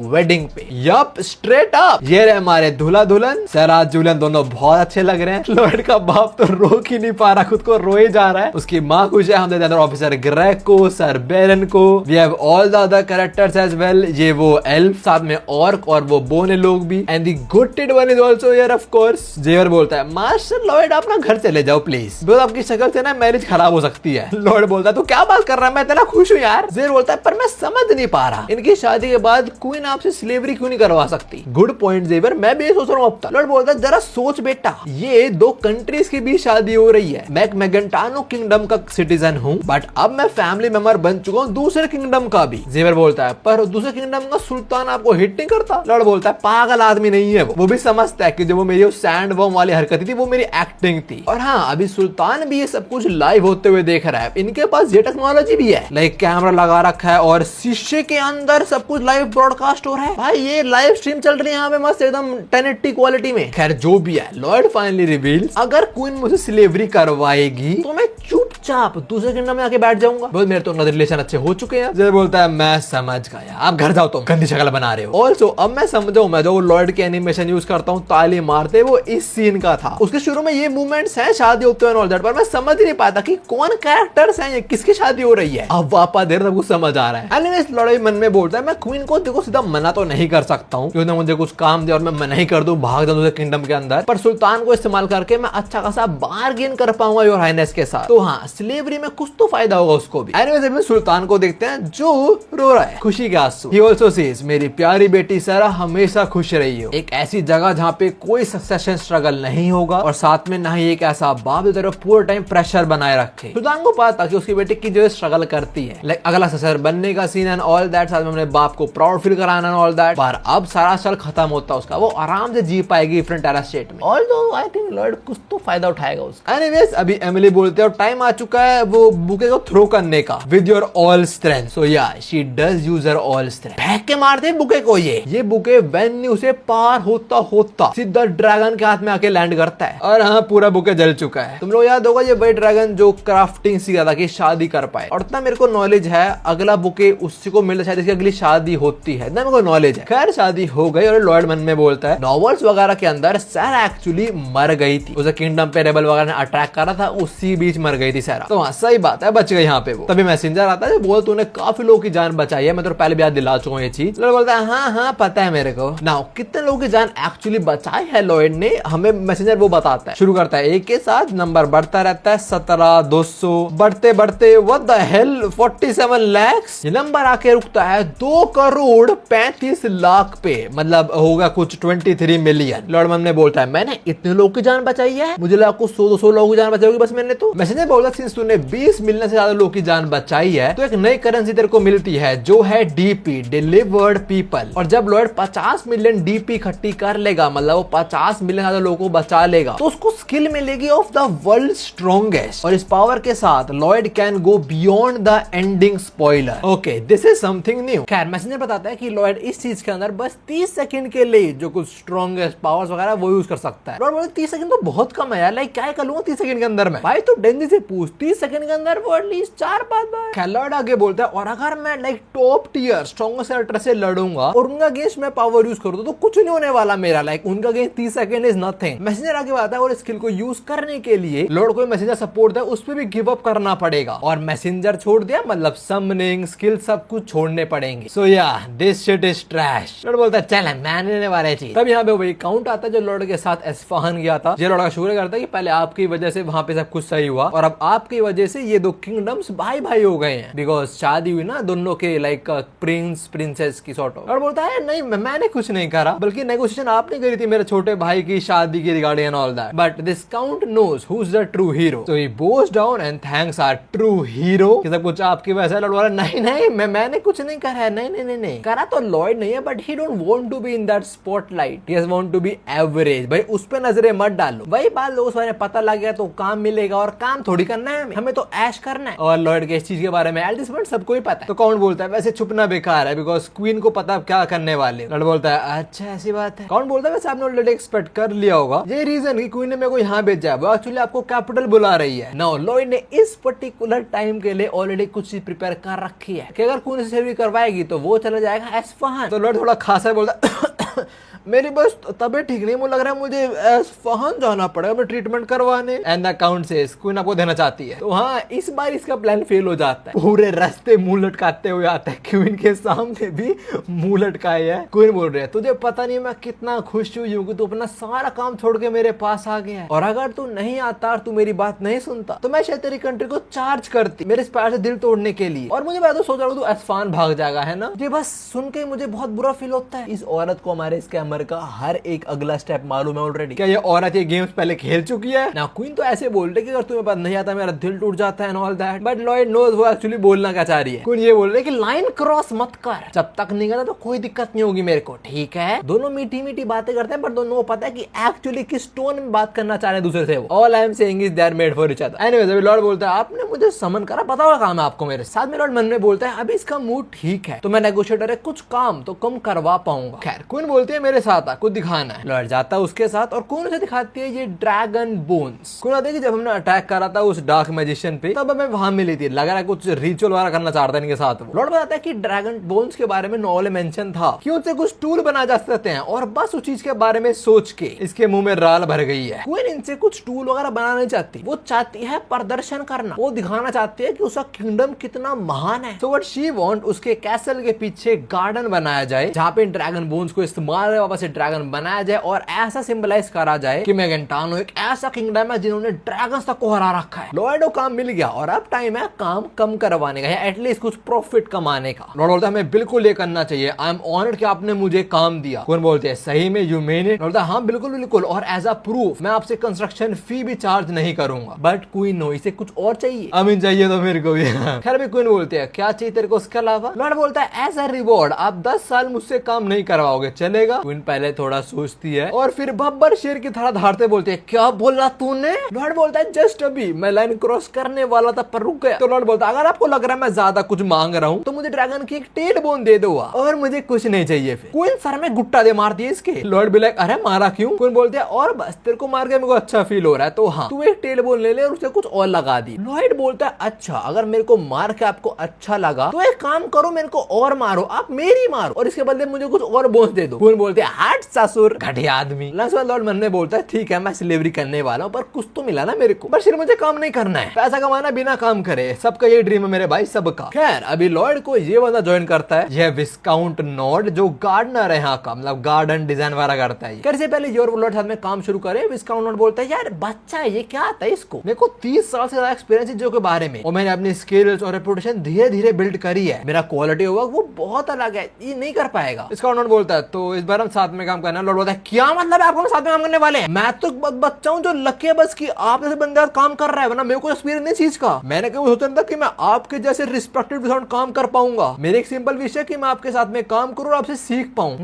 वेडिंग पे। यप, स्ट्रेट अप ये रहे हमारे दूल्हा दुल्हन। सराज जूलियन दोनों बहुत अच्छे लग रहे हैं। लॉयड का बाप तो रोक ही नहीं पा रहा, खुद को रोए जा रहा है। उसकी माँ खुश है। हम देते हैं ऑफिसर ग्रेग को, सर बेरन को। We have all the other characters as well. ये वो एल्फ, साथ में ऑर्क और वो बोने लोग भी। And the gutted one is also here of course. जेवर बोलता है मास्टर लॉयड आप ना घर चले जाओ प्लीज, बिकॉज़ आपकी शक्ल से ना मैरिज खराब हो सकती है। लॉयड बोलता है तू क्या बात कर रहा है, मैं इतना खुश हूँ यार। जेवर बोलता है पर मैं समझ नहीं पा रहा, इनकी शादी के बाद क्वीन आपसे स्लेवरी क्यों नहीं करवा सकती। गुड पॉइंट जेवर, मैं भी सोच रहा हूँ अब तक। लॉयड बोलता है जरा सोच बेटा, ये दो कंट्रीज की भी शादी हो रही है। मैं मैगेंटानो किंगडम का सिटीजन हूँ बट अब मैं फैमिली मेंबर बन चुका हूँ दूसरे किंगडम का भी। जेवर बोलता है पर दूसरे किंगडम का सुल्तान आपको हिट नहीं करता। लॉर्ड बोलता है पागल आदमी नहीं है वो भी समझता है कि जो वो मेरी सैंड बॉम्ब वाली हरकत थी वो मेरी एक्टिंग थी। और हाँ, अभी सुल्तान भी ये सब कुछ लाइव होते हुए देख रहा है। इनके पास ये टेक्नोलॉजी भी है, लाइक कैमरा लगा रखा है और शीशे के अंदर सब कुछ लाइव ब्रॉडकास्ट हो रहा है। भाई ये लाइव स्ट्रीम चल रही है यहाँ पे मस्त एकदम 1080 क्वालिटी में। खैर जो भी है, लॉर्ड फाइनली रिवील्स अगर क्वीन मुझे स्लेवरी करवाएगी तो मैं चुपचाप दूसरे किंगडम में आके बैठ जाऊंगा। बोल मेरे तो रिलेशन अच्छे हो चुके हैं। जय बोलता है मैं समझ गया, आप घर जाओ, तुम गंदी शक्ल बना रहे हो। ऑल्सो अब मैं समझाऊं, मैं जो लॉर्ड के एनिमेशन यूज करता हूँ ताली मारते, वो इस सीन का था। उसके शुरू में ये मूवमेंट्स हैं शादी होते हैं ऑल दैट, पर मैं समझ ही नहीं पाता कि कौन कैरेक्टर्स हैं, ये किसकी शादी हो रही है। अब वापस देर तक कुछ समझ आ रहा है। एनीवेज लॉर्ड मन में बोलता है मैं क्वीन को देखो सीधा मना तो नहीं कर सकता हूँ क्योंकि मुझे कुछ काम दे और मैं मना ही कर दूं, भाग जाऊं दूसरे किंगडम के अंदर, पर सुल्तान को इस्तेमाल करके मैं अच्छा खासा बार्गेन कर पाऊंगा योर हाइनेस के साथ। तो हाँ, स्लेवरी में कुछ तो फायदा होगा उसको भी। एनीवेज अभी सुल्तान को देखते हैं जो रो रहा है खुशी के आंसू। He also says मेरी प्यारी बेटी सारा हमेशा खुश रही हो, एक ऐसी जगह जहाँ पे कोई सक्सेशन स्ट्रगल नहीं होगा और साथ में ना ही एक ऐसा बाप जो तेरे पूरे टाइम प्रेशर बनाए रखे। सुल्तान को पता था कि उसकी बेटी की जो स्ट्रगल करती है, लाइक अगला सक्सेसर बनने का सीन एंड ऑल दैट, साथ में अपने बाप को प्राउड फील कराना एंड ऑल दैट। पर अब सारा साल खत्म होता उसका, वो आराम से जी पाएगी फ्रंटेरा स्टेट में। ऑल्दो आई थिंक लॉर्ड कुछ तो फायदा उठाएगा उसका। एनीवेज अभी एमिली बोलते हैं और टाइम आ चुका है वो बुके को थ्रो करने का विद योर ऑल स्ट्रेंथ। सो या she does use her all strength. फेंक के मारते बुके को। ये बुके वेन उसे पार होता होता सीधा ड्रैगन के हाथ में आके लैंड करता है और हाँ, पूरा बुके जल चुका है। तुम लोग याद होगा ये वही ड्रैगन जो क्राफ्टिंग सीखा था कि शादी कर पाए, और इतना मेरे को नॉलेज है अगला बुके उसी को मिलता शायद इसकी अगली शादी होती है, मेरे को नॉलेज है। खैर शादी हो गई और लॉर्ड मन में बोलता है नॉवेल्स वगैरह के अंदर सैरा एक्चुअली मर गई थी, उसे किंगडम पे रेबल वगैरह ने अटैक करा था, उसी बीच मर गई थी सैरा। तो हाँ सही बात है, बच गई यहाँ पे वो। तभी मैसेंजर आता है बोल तूने काफी लोगों की जान बचाई है, मैं तो पहले भी याद दिला चुका हूँ ये चीज। लॉर्ड बोलता है हाँ हाँ पता है मेरे को। नाउ कितने लोगों की जान एक्चुअली बचाई है लॉर्ड ने, हमें मैसेंजर वो बताता है। शुरू करता है एक के साथ, नंबर बढ़ता रहता है 17, 200 बढ़ते बढ़ते व्हाट द हेल 47 लाख, ये नंबर आके रुकता है 2 करोड़ 35 लाख पे, मतलब होगा कुछ 23 मिलियन। लॉर्ड मन में बोलता है मैंने इतने लोगों की जान बचाई है, मुझे लगा कुछ 100-200 लोगों की जान बचाई होगी बस मैंने तो। मैसेंजर बोलता है सिंस तूने 20 मिलियन से ज्यादा लोगों की जान बचाई है तो एक नई करेंसी तेरे को मिलती है जो है डीपी, डिलीवर्ड पीपल। और जब लॉर्ड 50 मिलियन डीपी इकट्ठी कर लेगा, मतलब वो 50 मिलियन ज्यादा लोगों को बचा लेगा, तो उसको स्किल मिलेगी ऑफ द वर्ल्ड स्ट्रॉन्गेस्ट। और इस पावर के साथ Lord can go beyond the ending spoiler. Okay this is something new. खैर मैसेंजर बताता है कि लॉर्ड इस चीज के अंदर बस 30 सेकंड के लिए जो कुछ स्ट्रॉन्गेस्ट पावर्स वगैरह वो यूज कर सकता है। लॉर्ड बोलता है 30 सेकंड तो बहुत कम है यार, लाइक क्या कर लूंगा 30 सेकंड के अंदर में। भाई तो डेंजी से पूछ 30 सेकंड के अंदर वो एटलीस्ट 4-5 बार। खैर लॉर्ड आगे बोलता है और अगर मैं like top tier strongest character से लड़ूंगा और उनका अगेंस्ट मैं पावर यूज करूँ तो कुछ नहीं होने वाला मेरा, लाइक उनका against 30 second is nothing. Messenger आगे बताता है और स्किल को यूज करने के लिए लॉर्ड को मैसेंजर सपोर्ट है उस पर भी गिव अप करना पड़ेगा, और मैसेंजर छोड़ दिया मतलब समनिंग स्किल सब कुछ छोड़ने पड़ेंगे। सो या this shit is trash. Lord बोलता है चल मैंने वाले चीज। तब यहाँ पे वही काउंट आता है जो लॉर्ड के साथ एस्फहान गया था। ये लॉर्ड का शुक्र करता है कि पहले आपकी वजह से वहां पे सब कुछ सही हुआ और अब आपकी वजह से ये दो किंगडम्स भाई भाई हो गए हैं, बिकॉज शादी हुई ना दोनों के लाइक प्रिंस प्रिंसेस की सॉर्ट ऑफ। और बोलता है नहीं मैंने कुछ नहीं करा, बल्कि नेगोशिएशन आपने करी थी मेरे छोटे भाई की शादी की regarding and all that, but this count knows who is the true hero. So he bows down and thanks our true hero कि सब कुछ आपकी वजह से। बोला नहीं नहीं मैंने कुछ नहीं करा है, नहीं नहीं नहीं करा तो लॉयड नहीं है, but he don't want to be in that spotlight, he just want to be average. भाई उस पे नजरें मत डालो, वही बात लोगों ने पता लग गया तो काम मिलेगा, और काम थोड़ी करना है हमें तो ऐश करना है। और लॉयड के इस चीज के बारे में एट दिस पॉइंट सबको ही पता है। तो कौन बोलता है वैसे छुपना बेकार है, बिकॉज क्वीन को पता क्या करने वाले। लॉयड बोलता है अच्छा ऐसी बात है। कौन बोलता है वैसे आपने ऑलरेडी एक्सपेक्ट कर लिया होगा, ये रीजन कि क्वीन ने मेरे को यहाँ भेजा है, वो एक्चुअली आपको कैपिटल बुला रही है। नाउ लॉयड ने इस पर्टिकुलर टाइम के लिए ऑलरेडी कुछ चीज प्रिपेयर कर रखी है कि अगर क्वीन से भी करवाएगी तो वो चला जाएगा एस्फहान। तो लॉयड थोड़ा खासा बोलता मेरी बस तबीयत ठीक नहीं, मुझे लग रहा है मुझे एस्फहान जाना पड़ेगा मैं ट्रीटमेंट करवाने। And the count says queen आपको देना चाहती है। तो हाँ इस बार इसका प्लान फेल हो जाता है, पूरे रास्ते मुंह लटकाते हुए आता है, क्वीन के सामने भी मुंह लटकाए है। क्वीन बोल रही है तुझे पता नहीं मैं कितना खुश हुई हूँ कि तू अपना सारा काम छोड़ के मेरे पास आ गया है, और अगर तू नहीं आता और तू मेरी बात नहीं सुनता तो मैं शायद तेरी कंट्री को चार्ज करती मेरे प्यार से दिल तोड़ने के लिए, और मुझे मैं तो सोच रहा हूँ तू एस्फहान भाग जाएगा, है ना। ये बस सुन के मुझे बहुत बुरा फील होता है। इस औरत को हमारे स्कैमर का हर एक अगला स्टेप मालूम है ऑलरेडी। क्या ये औरत ये गेम्स पहले खेल चुकी है ना। क्वीन तो ऐसे बोल रही है कि अगर तुम्हें पता नहीं आता मेरा दिल टूट जाता है and all that, but Lloyd knows वो एक्चुअली बोलना क्या चाह रही है। क्वीन ये बोल रही है कि लाइन क्रॉस मत कर, जब तक नहीं करता तो कोई दिक्कत नहीं होगी मेरे को, ठीक है। दोनों मीठी मीठी बातें करते हैं, बट दोनों को पता है कि एक्चुअली किस टोन में बात करना चाह रहे हैं दूसरे से। All I am saying is they are made for each other. Anyways अभी लॉर्ड बोलता है आपने मुझे समन करा, बताओ काम है आपको मेरे साथ में। लॉर्ड मन में बोलता है अभी इसका मूड ठीक है तो मैं नेगोशिएटर है, कुछ काम तो कम करवा पाऊंगा। खैर क्वीन बोलती है मेरे साथ आ, कुछ दिखाना है। लॉर्ड जाता है उसके साथ और कौन से दिखाती है ये ड्रैगन बोन्स। कौन आते कि जब हमने अटैक करा था उस डार्क मैजिशियन पे तब हमें वहां मिली थी, लग रहा है कुछ रिचुअल वाला करना चाहता है इनके साथ वो। लॉर्ड बताता है कि ड्रैगन बोन्स के बारे में नॉलेज मेंशन था कि उनसे कुछ टूल बना जा सकते हैं, और बस उस चीज के बारे में सोच के इसके मुंह में राल भर गई है। क्वीन इनसे कुछ टूल वगैरह बनाना नहीं चाहती, वो चाहती है प्रदर्शन करना, वो दिखाना चाहती है कि उसका किंगडम कितना महान है। सो व्हाट शी वांट उसके कैसल के पीछे गार्डन बनाया जाए जहाँ पे ड्रैगन बोन्स को इस्तेमाल वापस से ड्रैगन बनाया जाए, और ऐसा सिंबलाइज करा जाए कि मैगेंटानो एक ऐसा किंगडम है जिन्होंने ड्रैगन्स तक को हरा रखा है। लॉर्ड को काम मिल गया और अब टाइम है काम कम करवाने का, या एटलीस्ट कुछ प्रॉफिट कमाने का। लॉर्ड बोलता है हमें बिल्कुल ये करना चाहिए, आई एम ऑनर्ड कि आपने मुझे काम दिया। कौन बोलते हैं सही में यू मीन इट। बोलता है हाँ बिल्कुल बिल्कुल, और एज अ प्रूफ मैं आपसे कंस्ट्रक्शन फी भी चार्ज नहीं करूंगा। बट क्वीन नो इसे कुछ और चाहिए, अमीन चाहिए तो मेरे को भी। खैर भी क्वीन बोलते हैं क्या चाहिए तेरे को उसके अलावा। लॉर्ड बोलता है एज अ रिवॉर्ड आप 10 साल मुझसे काम नहीं करवाओगे, चलेगा। क्वीन पहले थोड़ा सोचती है और फिर बब्बर शेर की तरह धारते बोलते हैं क्या बोला तूने। लॉर्ड बोलता है जस्ट अभी मैं लाइन क्रॉस करने वाला था पर रुक गया। तो लॉर्ड बोलता है अगर आपको लग रहा है मैं ज्यादा कुछ मांग रहा हूँ तो मुझे ड्रैगन की एक टेल बोन दे दो और मुझे कुछ नहीं चाहिए। फिर क्वीन सर में गुट्टा दे मारती है इसके। लॉर्ड भी लाइक अरे मारा क्यों। क्वीन बोलते हैं और बस तेरे को मार के मेरे को अच्छा फील हो रहा है तो हाँ तू एक टेल बोन ले ले और उसे कुछ और लगा दी। लॉर्ड बोलता है अच्छा अगर मेरे को मार के आपको अच्छा लगा तो एक काम करो मेरे को और मारो, आप मेरी मारो और इसके बदले मुझे कुछ और बोन्स दे दो। क्वीन बोलते हैं हट ससुर घटिया आदमी। लॉर्ड मन में बोलता है ठीक है मैं सिलेवरी करने वाला हूँ पर कुछ तो मिला ना मेरे को, पर सिर्फ मुझे काम नहीं करना है, पैसा कमाना बिना काम करे सबका ये ड्रीम है मेरे भाई सबका। खैर अभी लॉर्ड को ये बंदा ज्वाइन करता है, यह विस्काउंट नॉर्ड जो गार्डनर है यहाँ का, मतलब गार्डन डिजाइन वाला करता है। कैसे पहले योर लॉर्ड साथ में काम शुरू करे, विस्काउंट नॉर्ड बोलता है यार बच्चा है ये क्या आता है इसको, मेरे को 30 साल से ज्यादा एक्सपीरियंस है जो के बारे में, और मैंने अपनी स्किल्स और रेपुटेशन धीरे धीरे बिल्ड करी है, मेरा क्वालिटी होगा वो बहुत अलग है, ये नहीं कर पाएगा। विस्काउंट नॉर्ड बोलता है तो इस बार हम साथ में काम करना। लॉर्ड बोलता है क्या मतलब है आपको साथ में काम करने वाले हैं, मैं तो बच्चा हूँ जो लकी है बस कि आप जैसे बंदा काम कर रहा है, वरना मेरे को एक्सपीरियंस नहीं चीज का। मैंने कभी सोचा नहीं था कि मैं आपके जैसे रिस्पेक्टेड विदाउट काम कर पाऊंगा, मेरे एक सिंपल विषय है कि मैं आपके साथ में काम करूं और आपसे सीख पाऊं।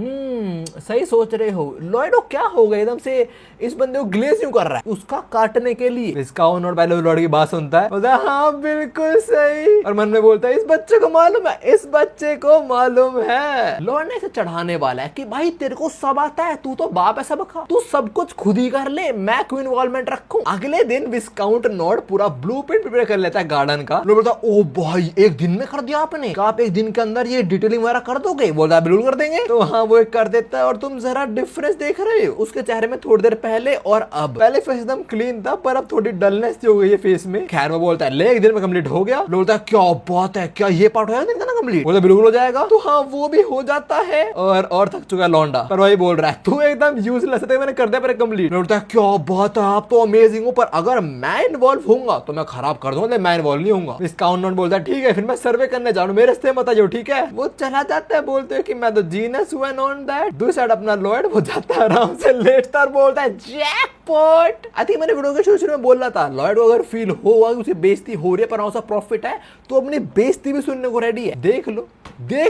सही सोच रहे हो। लॉर्ड क्या हो गया एकदम से इस बंदे को ग्लेज क्यों कर रहा है उसका काटने के लिए। इसका ओनर पहले लॉर्ड की बात सुनता है, बोलता है हाँ बिल्कुल सही, और मन में बोलता है इस बच्चे को मालूम है, इस बच्चे को मालूम है। लॉर्ड ने इसे चढ़ाने वाला है कि भाई तेरे को सब आता है, तू तो बाप है सबका, तू सब कुछ खुद ही कर ले, मैं क्यों इन्वॉल्वमेंट रखूं। अगले दिन विस्काउंट नॉर्ड पूरा ब्लूप्रिंट प्रिपेयर कर लेता है गार्डन का। लोग बोलता ओ भाई एक दिन में कर दिया आपने, क्या आप एक दिन के अंदर ये डिटेलिंग वगैरह कर दोगे। बोलता है बिल्कुल कर देंगे। तो हाँ वो एक कर देता है, और तुम जरा डिफरेंस देख रहे हो उसके चेहरे में थोड़ी देर पहले और अब। पहले फेस एकदम क्लीन था पर अब थोड़ी डलनेस हो गई है फेस में। खैर वो बोलता है ले एक दिन में कंप्लीट हो गया। बोलता है क्या बात है, क्या ये पार्ट हो जाएगा ना कंप्लीट। बोलता बिल्कुल हो जाएगा। तो हाँ वो भी हो जाता है, और थक चुका लौंडा। पर वही बोल रहा है तू एकदम यूजलेस है, मैंने कर दिया पर कंप्लीट। बोलता है क्या बात है, आप तो अमेजिंग हो, पर अगर मैं इन्वॉल्व होऊंगा तो मैं खराब कर दूंगा, मैं इन्वॉल्व नहीं होऊंगा। विस्काउंट नॉट बोलता है ठीक है फिर मैं सर्वे करने जाऊँ, मेरे से मत आइयो, ठीक है। वो चला जाता है, बोलते हैं कि मैं तो जीनियस हुआ ऑन दैट। दूसरी साइड अपना लॉयड वो जाता है आराम से लेटता और बोलता है जैकपॉट। आई थिंक मैंने वीडियो के शुरू में बोला था लॉयड को अगर फील होगा उसे बेइज्जती हो रही है पर उसका प्रॉफिट है तो अपनी बेइज्जती भी सुनने को रेडी है। देख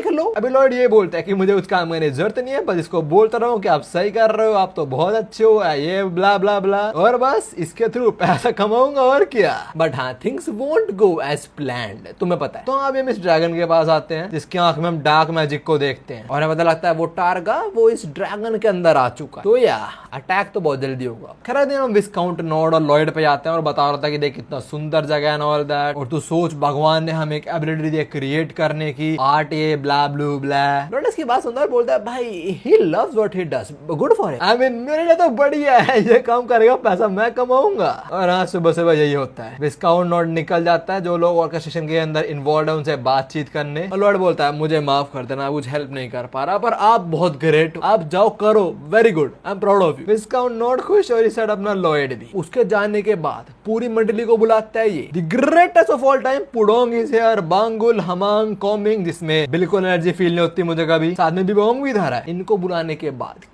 लो। अभी लॉयड ये बोलता है कि मुझे उस काम करने की जरूरत नहीं है, बस इसको बोलता रहो कि आप सही कर रहे हो, आप तो बहुत अच्छे हो, ये ब्ला ब्ला ब्ला, और बस इसके थ्रू पैसा कमाऊंगा और क्या। बट हाँ things won't go as planned, तुम्हें पता है। तो अब हम इस ड्रैगन के पास आते हैं जिसकी आंख में हम डार्क मैजिक को देखते हैं और हमें पता लगता है वो टारगा वो इस ड्रैगन के अंदर आ चुका, तो या अटैक तो बहुत जल्दी होगा। खैर दिन हम विस्काउंट नॉड और लॉयड पे जाते हैं और बता रहा था कि देख कितना सुंदर जगह है ऑल दैट, और तू सोच भगवान ने हमें एक एबिलिटी दी क्रिएट करने की, आर्ट ये ब्ला ब्लू ब्ला। लॉयड इसकी बात सुनता है और बोलता है भाई he loves what he does, good for him. I mean मेरे लिए तो बढ़िया है, ये काम करेगा पैसा मैं कमाऊंगा। और हाँ सुबह सुबह यही होता है। विस्काउंट नॉड निकल जाता है, जो लोग ऑर्केस्ट्रेशन के अंदर इन्वॉल्व है उनसे बातचीत करने, और लॉयड बोलता है मुझे माफ कर देना, कुछ हेल्प नहीं कर पा रहा पर आप बहुत ग्रेट हो, आप जाओ करो, very good, I am proud of you. Viscount not खुश और इस साइड अपना लॉयड भी। उसके जाने के बाद पूरी मंडली को बुलाता है ये the greatest of all time, Pudong is here, बांगुल, हमांग, कॉमिंग, जिसमें बिल्कुल एनर्जी फील नहीं होती मुझे कभी, साथ में बिबोंग भी इधर है। इनको बुलाने के बाद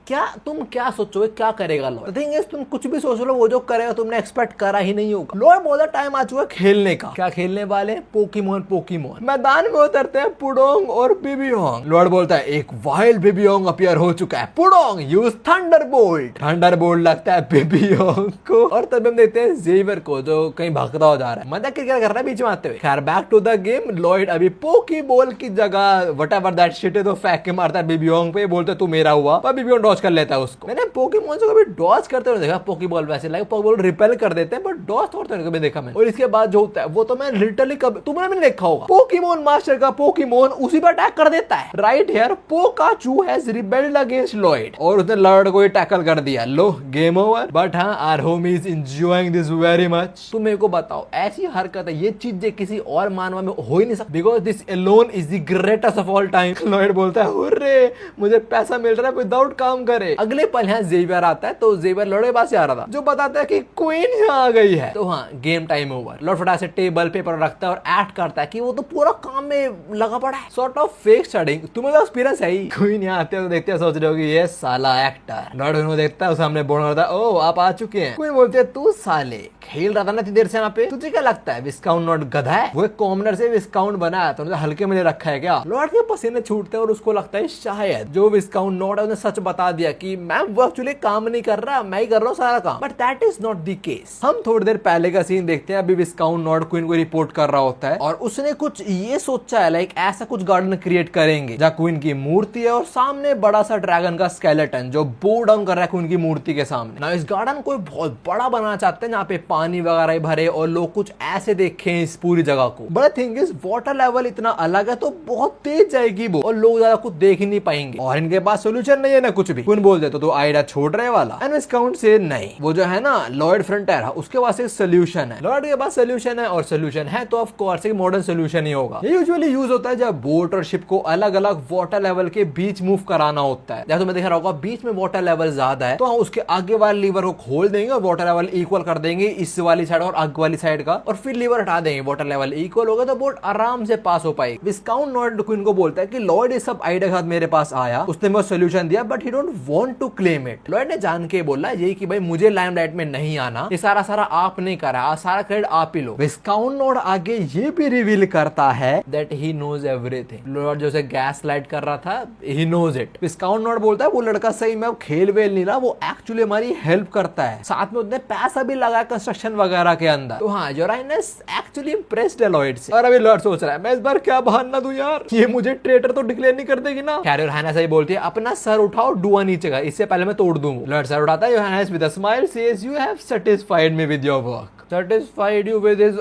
तुम क्या सोचोगे क्या करेगा लॉयड? थिंग इज तुम कुछ भी सोच लो, वो जो करेगा तुमने एक्सपेक्ट करा ही नहीं होगा। लॉयड बोला टाइम आ चुका खेलने का। क्या खेलने वाले? पोकेमॉन। मैदान में उतरते हैं पुडोंग और बिबियोंग। लॉयड बोलता है एक वाइल्ड बिबियोंग अपीयर हो चुका है, पुडोंग यूज थंडरबोल्ट लगता है बिबियोंग को, और तब हम देखते हैं जेवर को जो कहीं भागता हो जा रहा है, मजाक क्या कर रहा है बीच में आते हुए। खैर back to the game. Lloyd अभी पोकेबॉल की जगह व्हाटएवर दैट शिट है तो फेंक के मारता है बिबियोंग पे, बोलते तू मेरा हुआ, पर बिबियोंग डॉज कर लेता है उसको। मैंने पोकेमॉन से कभी डॉज करते हुए देखा, पोकेबॉल वैसे लाइक पोकेबॉल रिपेल कर देते हैं बट डॉज थोड़ा कभी देखा मैंने। और इसके बाद जो होता है वो तो मैं लिटरली कभी तुमने भी देखा होगा, पोकेमॉन मास्टर का पोकेमॉन उसी पर अटैक कर देता है। Right here Pokachu has rebelled against Lloyd और उसने लॉयड को टैकल कर दिया। लो गेम ओवर। बट हाँ our homie is enjoying this very much. तुम मेरे को बताओ ऐसी हरकत है, ये चीजें किसी और मानव में हो ही नहीं सकती, because this alone is the greatest of all time. Lloyd बोलता है हुर्रे मुझे पैसा मिल रहा है विदाउट काम करे। अगले पल यहाँ जेवियर आता है, तो जेवियर लॉयड के पास से आ रहा था, जो बताता है कि क्वीन यहाँ आ गई है। तो हाँ गेम टाइम ओवर। लॉयड फटाफट से टेबल पेपर रखता है और एक्ट करता है कि वो तो पूरा काम में लगा पड़ा है, सॉर्ट ऑफ फेक स्टडिंग। तुम्हें तो एक्सपीरियंस है ही। क्वीन यहाँ आते हो देखते हैं सोच रहे हो कि ये साला एक्टर। लॉयड उन्हें देखता है, सामने बोल रहा था ओ आप आ चुके हैं। क्वीन बोलती है तू साले खेल रहा था ना इतनी देर से यहाँ पे, तुझे क्या लगता है विस्काउंट नॉट गधा है? वो एक कॉमनर से विस्काउंट बनाया तो हल्के में रखा है क्या? लॉयड के पसीने छूटते हैं और उसको लगता है शायद जो विस्काउंट नॉट है उसने सच बता दिया कि मैम वो एक्चुअली काम नहीं कर रहा, मैं ही कर रहा हूँ सारा काम। But that is not the case. हम थोड़ी देर पहले का सीन देखते हैं। अभी विस्काउंट नॉट क्वीन को रिपोर्ट कर रहा होता है और उसने कुछ ये सोचा है लाइक ऐसा कुछ गार्डन क्रिएट करेंगे जहाँ क्वीन की मूर्ति है और सामने बड़ा सा ड्रैगन का स्केलेटन जो बो डाउन कर रहा है क्वीन की मूर्ति के सामने। ना इस गार्डन को बहुत बड़ा बनाना चाहते हैं जहाँ पे पानी वगैरह भरे और लोग कुछ ऐसे देखें इस पूरी जगह को। But thing is water level इतना अलग है तो बहुत तेज जाएगी वो और लोग ज्यादा कुछ देख ही नहीं पाएंगे और इनके पास सोल्यूशन नहीं है ना कुछ भी। क्वीन बोल दे तो आइडिया छोड़ रहे वाला। एंड विस्काउंट से नहीं, वो जो है ना लॉयड फ्रंटियर उसके पास एक सोल्यूशन है। लॉयड के पास सोल्यूशन है और सोल्यूशन है तो ऑफ कोर्स एक मॉडर्न सोल्यूशन ही होगा। ये यूजुअली यूज होता है जब बोट और शिप को अलग अलग वाटर लेवल के बीच मूव कराना होता है। जैसे तुम्हें दिख रहा होगा बीच में वाटर लेवल ज्यादा है तो उसके आगे वाले लीवर को खोल देंगे और वाटर लेवल इक्वल कर देंगे इस वाली साइड और आगे वाली साइड का, और फिर लीवर हटा देंगे, वाटर लेवल इक्वल होगा तो बोट आराम से पास हो पाएगी। विस्काउंट नॉट क्वीन को बोलता है कि लॉयड ये सब आइडिया के साथ मेरे पास आया, उसने मुझे सोल्यूशन दिया but he don't want to claim it. Lloyd ने जान के बोला यही कि भाई मुझे लाइमलाइट में नहीं आना, ये सारा आप नहीं करा, सारा क्रेडिट आप ही लो। विस्काउंट नॉट आगे ये भी रिवील करता है that he knows everything. Lloyd जो गैस लाइट कर रहा था he knows it. Viscount Nott बोलता है वो लड़का सही में खेल वेल नहीं रहा, वो एक्चुअली हमारी हेल्प करता है, साथ में उसने पैसा भी लगा कंस्ट्रक्शन वगैरह के अंदर। तो हाँ योराइनस एक्चुअली इंप्रेस्ड है लॉयड से। और अभी लॉयड सोच रहा है मैं इस बार क्या बहाना दूं यार, ये मुझे ट्रेटर तो डिक्लेयर नहीं कर देगी ना। खैर योराइनस सही बोलती है अपना सर उठाओ डुआ नीचे का, इससे पहले मैं तोड़ दूंगा। लॉयड सर उठाता है। Your highness with a smile says you have satisfied me with your work, satisfied you with his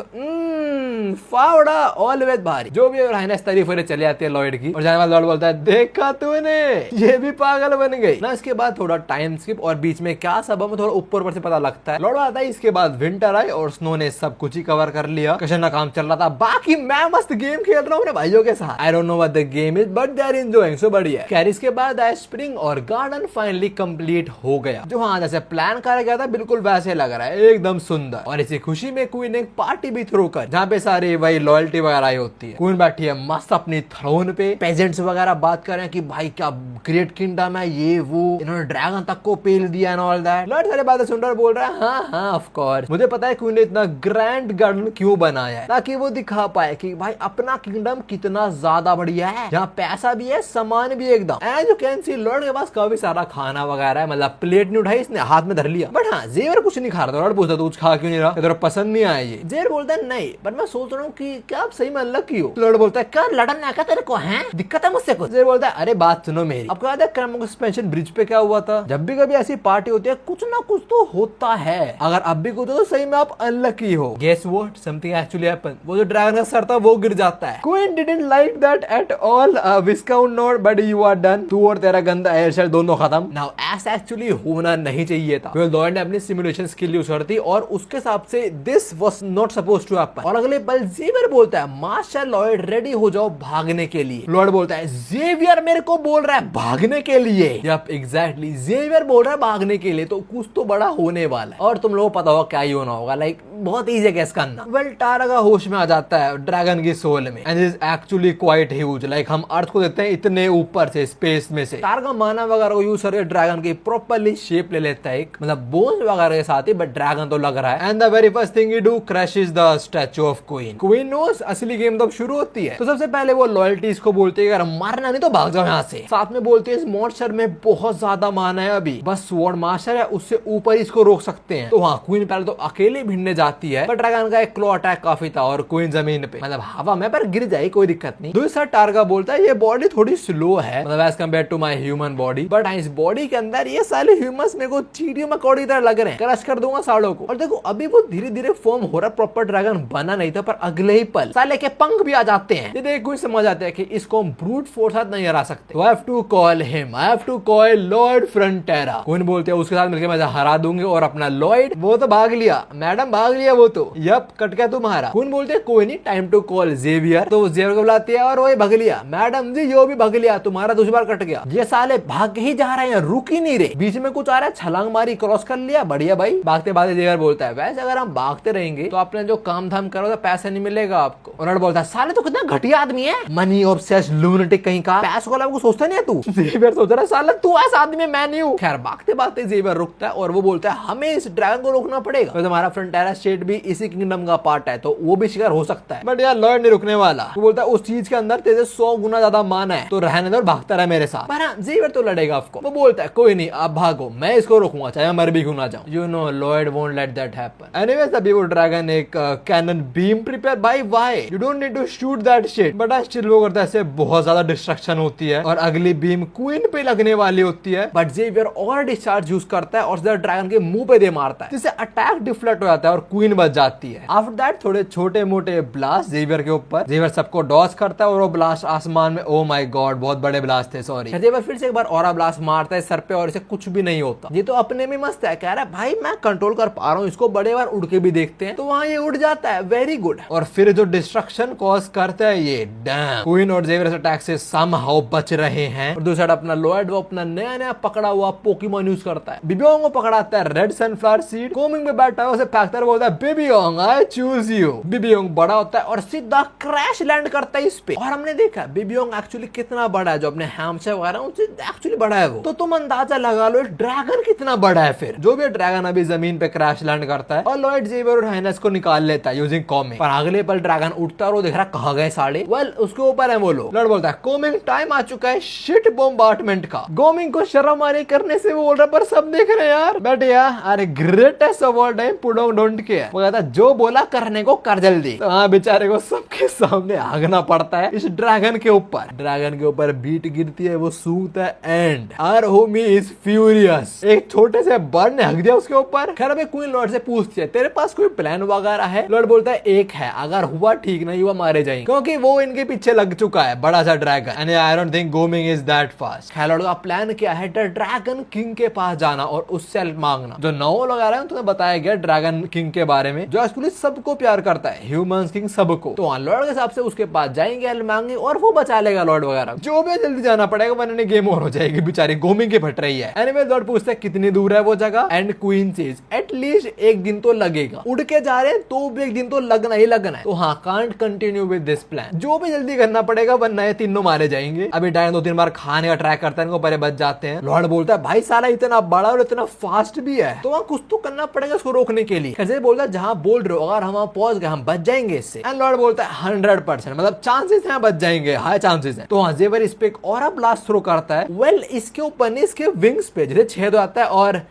फावड़ा ऑलवेज भारी। जो भी हाइनेस तारीफ करे चले आती है लॉयड की, और जाने वाला लॉर्ड बोलता है देखा तूने ये भी पागल बन गई ना। इसके बाद थोड़ा टाइम स्किप और बीच में क्या सब हमें थोड़ा ऊपर से पता लगता है। लॉर्ड आता है इसके बाद विंटर आई और स्नो ने सब कुछ ही कवर कर लिया। कशन का काम चल रहा था, बाकी मैं मस्त गेम खेल रहा हूँ अपने भाइयों के साथ। I don't know what the game is but they are enjoying, so बढ़िया। कैरिस के बाद आया स्प्रिंग और गार्डन फाइनली कंप्लीट हो गया। जो हाँ जैसे प्लान करा गया था बिल्कुल वैसे लग रहा है, एकदम सुंदर। और इसी खुशी में क्वीन ने एक पार्टी भी थ्रो कर, जहाँ पे सारी वही लॉयल्टी वगैरह होती है। क्वीन बैठी है मस्त अपनी थ्रोन पे, पेजेंट्स वगैरह बात कर रहे हैं कि भाई क्या ग्रेट किंगडम है ये वो, इन्होंने ड्रैगन तक को पेल दिया एंड ऑल दैट। लॉर्ड सारी बातें सुन रहा बोल रहा है हाँ हाँ ऑफ कोर्स, मुझे पता है क्वीन ने इतना ग्रैंड गार्डन क्यों बनाया है, ताकि वो दिखा पाए कि भाई अपना किंगडम कितना ज्यादा बढ़िया है, जहाँ पैसा भी है सामान भी एकदम। As you can see lord के पास काफी सारा खाना वगैरह है, मतलब प्लेट नहीं उठाई इसने, हाथ में धर लिया। बट हाँ जेवर कुछ नहीं खा रहा था। लॉर्ड पूछता तू कुछ खा क्यों नहीं रहा, तेरे पसंद नहीं आया ये। जेवर बोलता है नहीं पर मैं सोच रहा हूँ कि क्या आप सही में अनलकी हो। लॉर्ड बोलता है क्या लड़ना क्या तेरे को है, दिक्कत है मुझसे कुछ। जेवर बोलता है अरे बात सुनो मेरी, आपको याद है क्रैमो सस्पेंशन ब्रिज पे क्या हुआ था, जब भी कभी ऐसी पार्टी होती है कुछ ना कुछ तो होता है, अगर अब भी कुछ हो तो सही में आप अनलकी हो। Guess what, something actually happened, वो जो ड्रैगन का सर था वो गिर जाता है। Queen didn't like that at all, viscount Nott but you are done, तू और तेरा गंदा एयर शेल दोनों खत्म। नाउ ऐसा एक्चुअली होना नहीं चाहिए था। लॉर्ड ने अपनी सिमुलेशन स्किल यूज करती और उसके हिसाब से this was not supposed to happen. और अगले पल जेवियर बोलता है मास्टर लॉर्ड रेडी हो जाओ भागने के लिए। लॉर्ड बोलता है जेवियर मेरे को बोल रहा है भागने के लिए। यप एग्जैक्टली, जेवियर बोल रहा है भागने के लिए, तो कुछ तो बड़ा होने वाला है। और तुम लोगों को पता होगा क्या ही होना होगा, लाइक बहुत इजी गेस करना। वेल टारा का होश में आ जाता है ड्रैगन की सोल में, and is actually quite huge, like हम अर्थ को देखते हैं इतने ऊपर से स्पेस में से। टारा का माना वगैरह को यूज करके ड्रैगन की प्रॉपर्ली शेप ले लेता है, मतलब बोन्स वगैरह के साथ ही, बट ड्रैगन तो लग रहा है। And the very first thing he do crashes the statue of queen. Queen knows असली गेम तब शुरू होती है, तो सबसे पहले वो लॉयल्टीज को बोलती है अगर मारना नहीं तो भाग जाओ यहाँ से। साथ में बोलती है इस मॉन्स्टर में बहुत ज्यादा माना है, अभी बस स्वॉर्ड मास्टर है उससे ऊपर इसको रोक सकते हैं। तो वहाँ क्वीन पहले तो अकेले भिड़ने जाती है, पर ड्रैगन का एक क्लॉ अटैक काफी था और क्वीन जमीन पे, मतलब हवा में, पर गिर जाए कोई दिक्कत नहीं। दूसरा टारगा बोलता है ये बॉडी थोड़ी स्लो है, मतलब as compare to my human body, but इस बॉडी के अंदर ये सारे ह्यूमंस मेरे को चींटियों मकोड़ी की तरह लग रहे हैं, क्रश कर दूंगा सालों को। और देखो अभी वो धीरे धीरे फॉर्म हो रहा, प्रॉपर ड्रैगन बना नहीं था, पर अगले ही पल साले के पंख भी आ जाते हैं। ये देख कोई समझ आता है कि इसको हम ब्रूट फोर्स साथ नहीं हरा सकते। I have to call him, I have to call Lord Frontera। कौन बोलते हैं उसके साथ मिलकर मैं हरा दूंगी, और अपना लॉयड वो तो भाग लिया, मैडम भाग लिया वो तो, यप कट गया तुम्हारा। कौन बोलते हैं कोई नहीं, टाइम टू कॉल जेवियर, तो जेवियर को बुलाती है और वो भाग लिया, मैडम जी यो भी भाग लिया, तुम्हारा दूसरी बार कट गया। ये साले भाग ही जा रहे हैं, रुक ही नहीं रहे, बीच में कुछ आ रहा है, छलांग मारी, क्रॉस कर लिया, बढ़िया भाई। भागते भागते जेवियर बोलता है वैसे अगर हम भागते रहेंगे तो आपने जो काम धाम करो तो पैसा नहीं मिलेगा आपको। और बोलता है साले तो कितना घटिया आदमी है, मनी ऑब्सेस्ड लूनेटिक कहीं का, पैसों को आपको सोचता नहीं है तू। जेवियर सोच रहा है साला तू ऐसा आदमी है, मैं नहीं हूँ। खैर भागते भागते जेवियर रुकता है और वो बोलता है हमें इस ड्रैगन को रोकना पड़ेगा, तो हमारा फ्रंटेरा स्टेट भी इसी किंगडम का पार्ट है, तो वो भी शिकार हो सकता है। बट यार लॉर्ड नहीं रुकने वाला, वो बोलता है उस चीज के अंदर तेरे 100 गुना ज्यादा मान है, तो रहने दो, भागता रहा मेरे साथ। पर जेवियर तो लड़ेगा आपको। वो बोलता है कोई नहीं आप भागो, मैं इसको रोकूंगा चाहे मर भी क्यों ना जाऊं। You know lord won't let that happen. Anyways अभी वो ड्रैगन एक cannon beam prepare, by why you don't need to shoot that shit, but still वो करता है, इससे बहुत ज्यादा डिस्ट्रक्शन होती है और अगली बीम क्वीन पे लगने वाली होती है, बट जेवियर और डिस्चार्ज यूज करता है और ड्रैगन के मुंह पे दे मारता है, जिससे अटैक डिफ्लेक्ट हो जाता है और क्वीन बच जाती है। आफ्टर दैट थोड़े छोटे मोटे ब्लास्ट जेवियर के ऊपर, जेवियर सबको डॉज करता है और वो ब्लास्ट आसमान में, ओ माय गॉड बहुत बड़े ब्लास्ट थे, सॉरी। जेवियर फिर से एक बार और ब्लास्ट मारता है सर पे और इसे कुछ भी नहीं होता। ये तो अपने में मस्त है, कह रहा है भाई मैं कंट्रोल कर पा रहा हूँ इसको, बड़े बार उड़ के भी देखते हैं, तो वहां ये उड़ जाता है, वेरी गुड। और फिर जो डिस्ट्रक्शन कॉज करता है ये, डैम, क्वीन और जेवियर अटैक से समहाउ बच रहे हैं। और दूसरा अपना लॉर्ड वो अपना नया नया पकड़ा हुआ पोकेमॉन यूज करता है, बिबियोंग को पकड़ाता है रेड सनफ्लावर सीड, कोमिंग में बैठा है उसे फेंकता है, बोलता है बिबियोंग आई चूज यू। बिबियोंग बड़ा होता है और सीधा क्रैश लैंड करता है इस पे। और हमने देखा बिबियोंग एक्चुअली कितना बड़ा है, जो अपने हैमस्टर वगैरह उनसे एक्चुअली बड़ा है वो, तो तुम अंदाजा लगा लो ड्रैगन कितना बड़ा है। फिर जो भी ड्रैगन अभी जमीन पे क्रैश लैंड करता है और लॉर्ड जेवियर और हाइनेस को निकाल लेता है यूजिंग कॉमिंग, पर अगले पल ड्रैगन उठता है और वो देख रहा कहाँ गए साले। वेल उसके ऊपर है वो लोग। लॉर्ड बोलता है कॉमिंग टाइम आ चुका है शिट बॉम्बार्टमेंट का। गोमिंग को शर्म आने करने से वो बोल रहा पर सब देख रहे हैं यार, बट यार अरे greatest of all time Pudong don't care. Okay है। वो कहता है जो बोला करने को कर जल्दी। तो हाँ बेचारे को सबके सामने भागना पड़ता है इस ड्रैगन के ऊपर। ड्रैगन के ऊपर बीट गिरती है, वो सूंघता है and our homie is furious. एक छोटे से बर्ड ने हक दिया उसके ऊपर। खैर अबे क्वीन लॉर्ड से पूछती है तेरे पास कोई प्लान वगैरह है? लॉर्ड बोलता है एक है, अगर हुआ ठीक नहीं हुआ मारे जाएंगे, क्योंकि वो इनके पीछे लग चुका है बड़ा सा dragon and I don't think गोमिंग इज दैट फास्ट। खैर लॉर्ड का प्लान क्या है? द ड्रैगन किंग के पास जाना और उससे हेल्प मांगना। जो नॉवल वगैरह है तुम्हें बताया गया ड्रैगन किंग के बारे में, जो एक्चुअली सबको प्यार करता है, ह्यूमंस किंग सबको। तो लॉर्ड के हिसाब से उसके पास जाएंगे, हेल्प मांगेंगे और वो बचा लेगा लॉर्ड वगैरह। जो भी जल्दी जाना पड़ेगा वरना गेम ओवर हो जाएगी, बेचारी गोमिंग के फट रही है। एनीवे लॉर्ड पूछता है कितनी दूर है वो जगह एंड क्वीन सेज एटलीस्ट एक दिन तो लगेगा। उड़ के जा रहे हैं तो भी एक दिन तो लगना ही लगना है। तो हाँ can't continue with this plan, जो भी जल्दी करना पड़ेगा वरना ये तीनों मारे जाएंगे। अभी ड्रैगन 2-3 बार खाने का ट्राई करता है, इनको पहले बच जाते हैं। लॉर्ड बोलता है भाई साला इतना बड़ा और इतना फास्ट भी है, तो वहाँ कुछ तो करना पड़ेगा उसको रोकने के लिए। कैसे बोलता है जहाँ बोल रहे हो अगर हम वहाँ पहुंच गए हम बच जाएंगे इससे। एंड लॉर्ड बोलता है 100%, मतलब चांसेस हैं बच जाएंगे, हाई चांसेस हैं। तो हाँ जेवर इस पे एक और ब्लास्ट थ्रो करता है। वेल इसके ऊपर नहीं इसके विंग्स पे जिसे छेद आता है और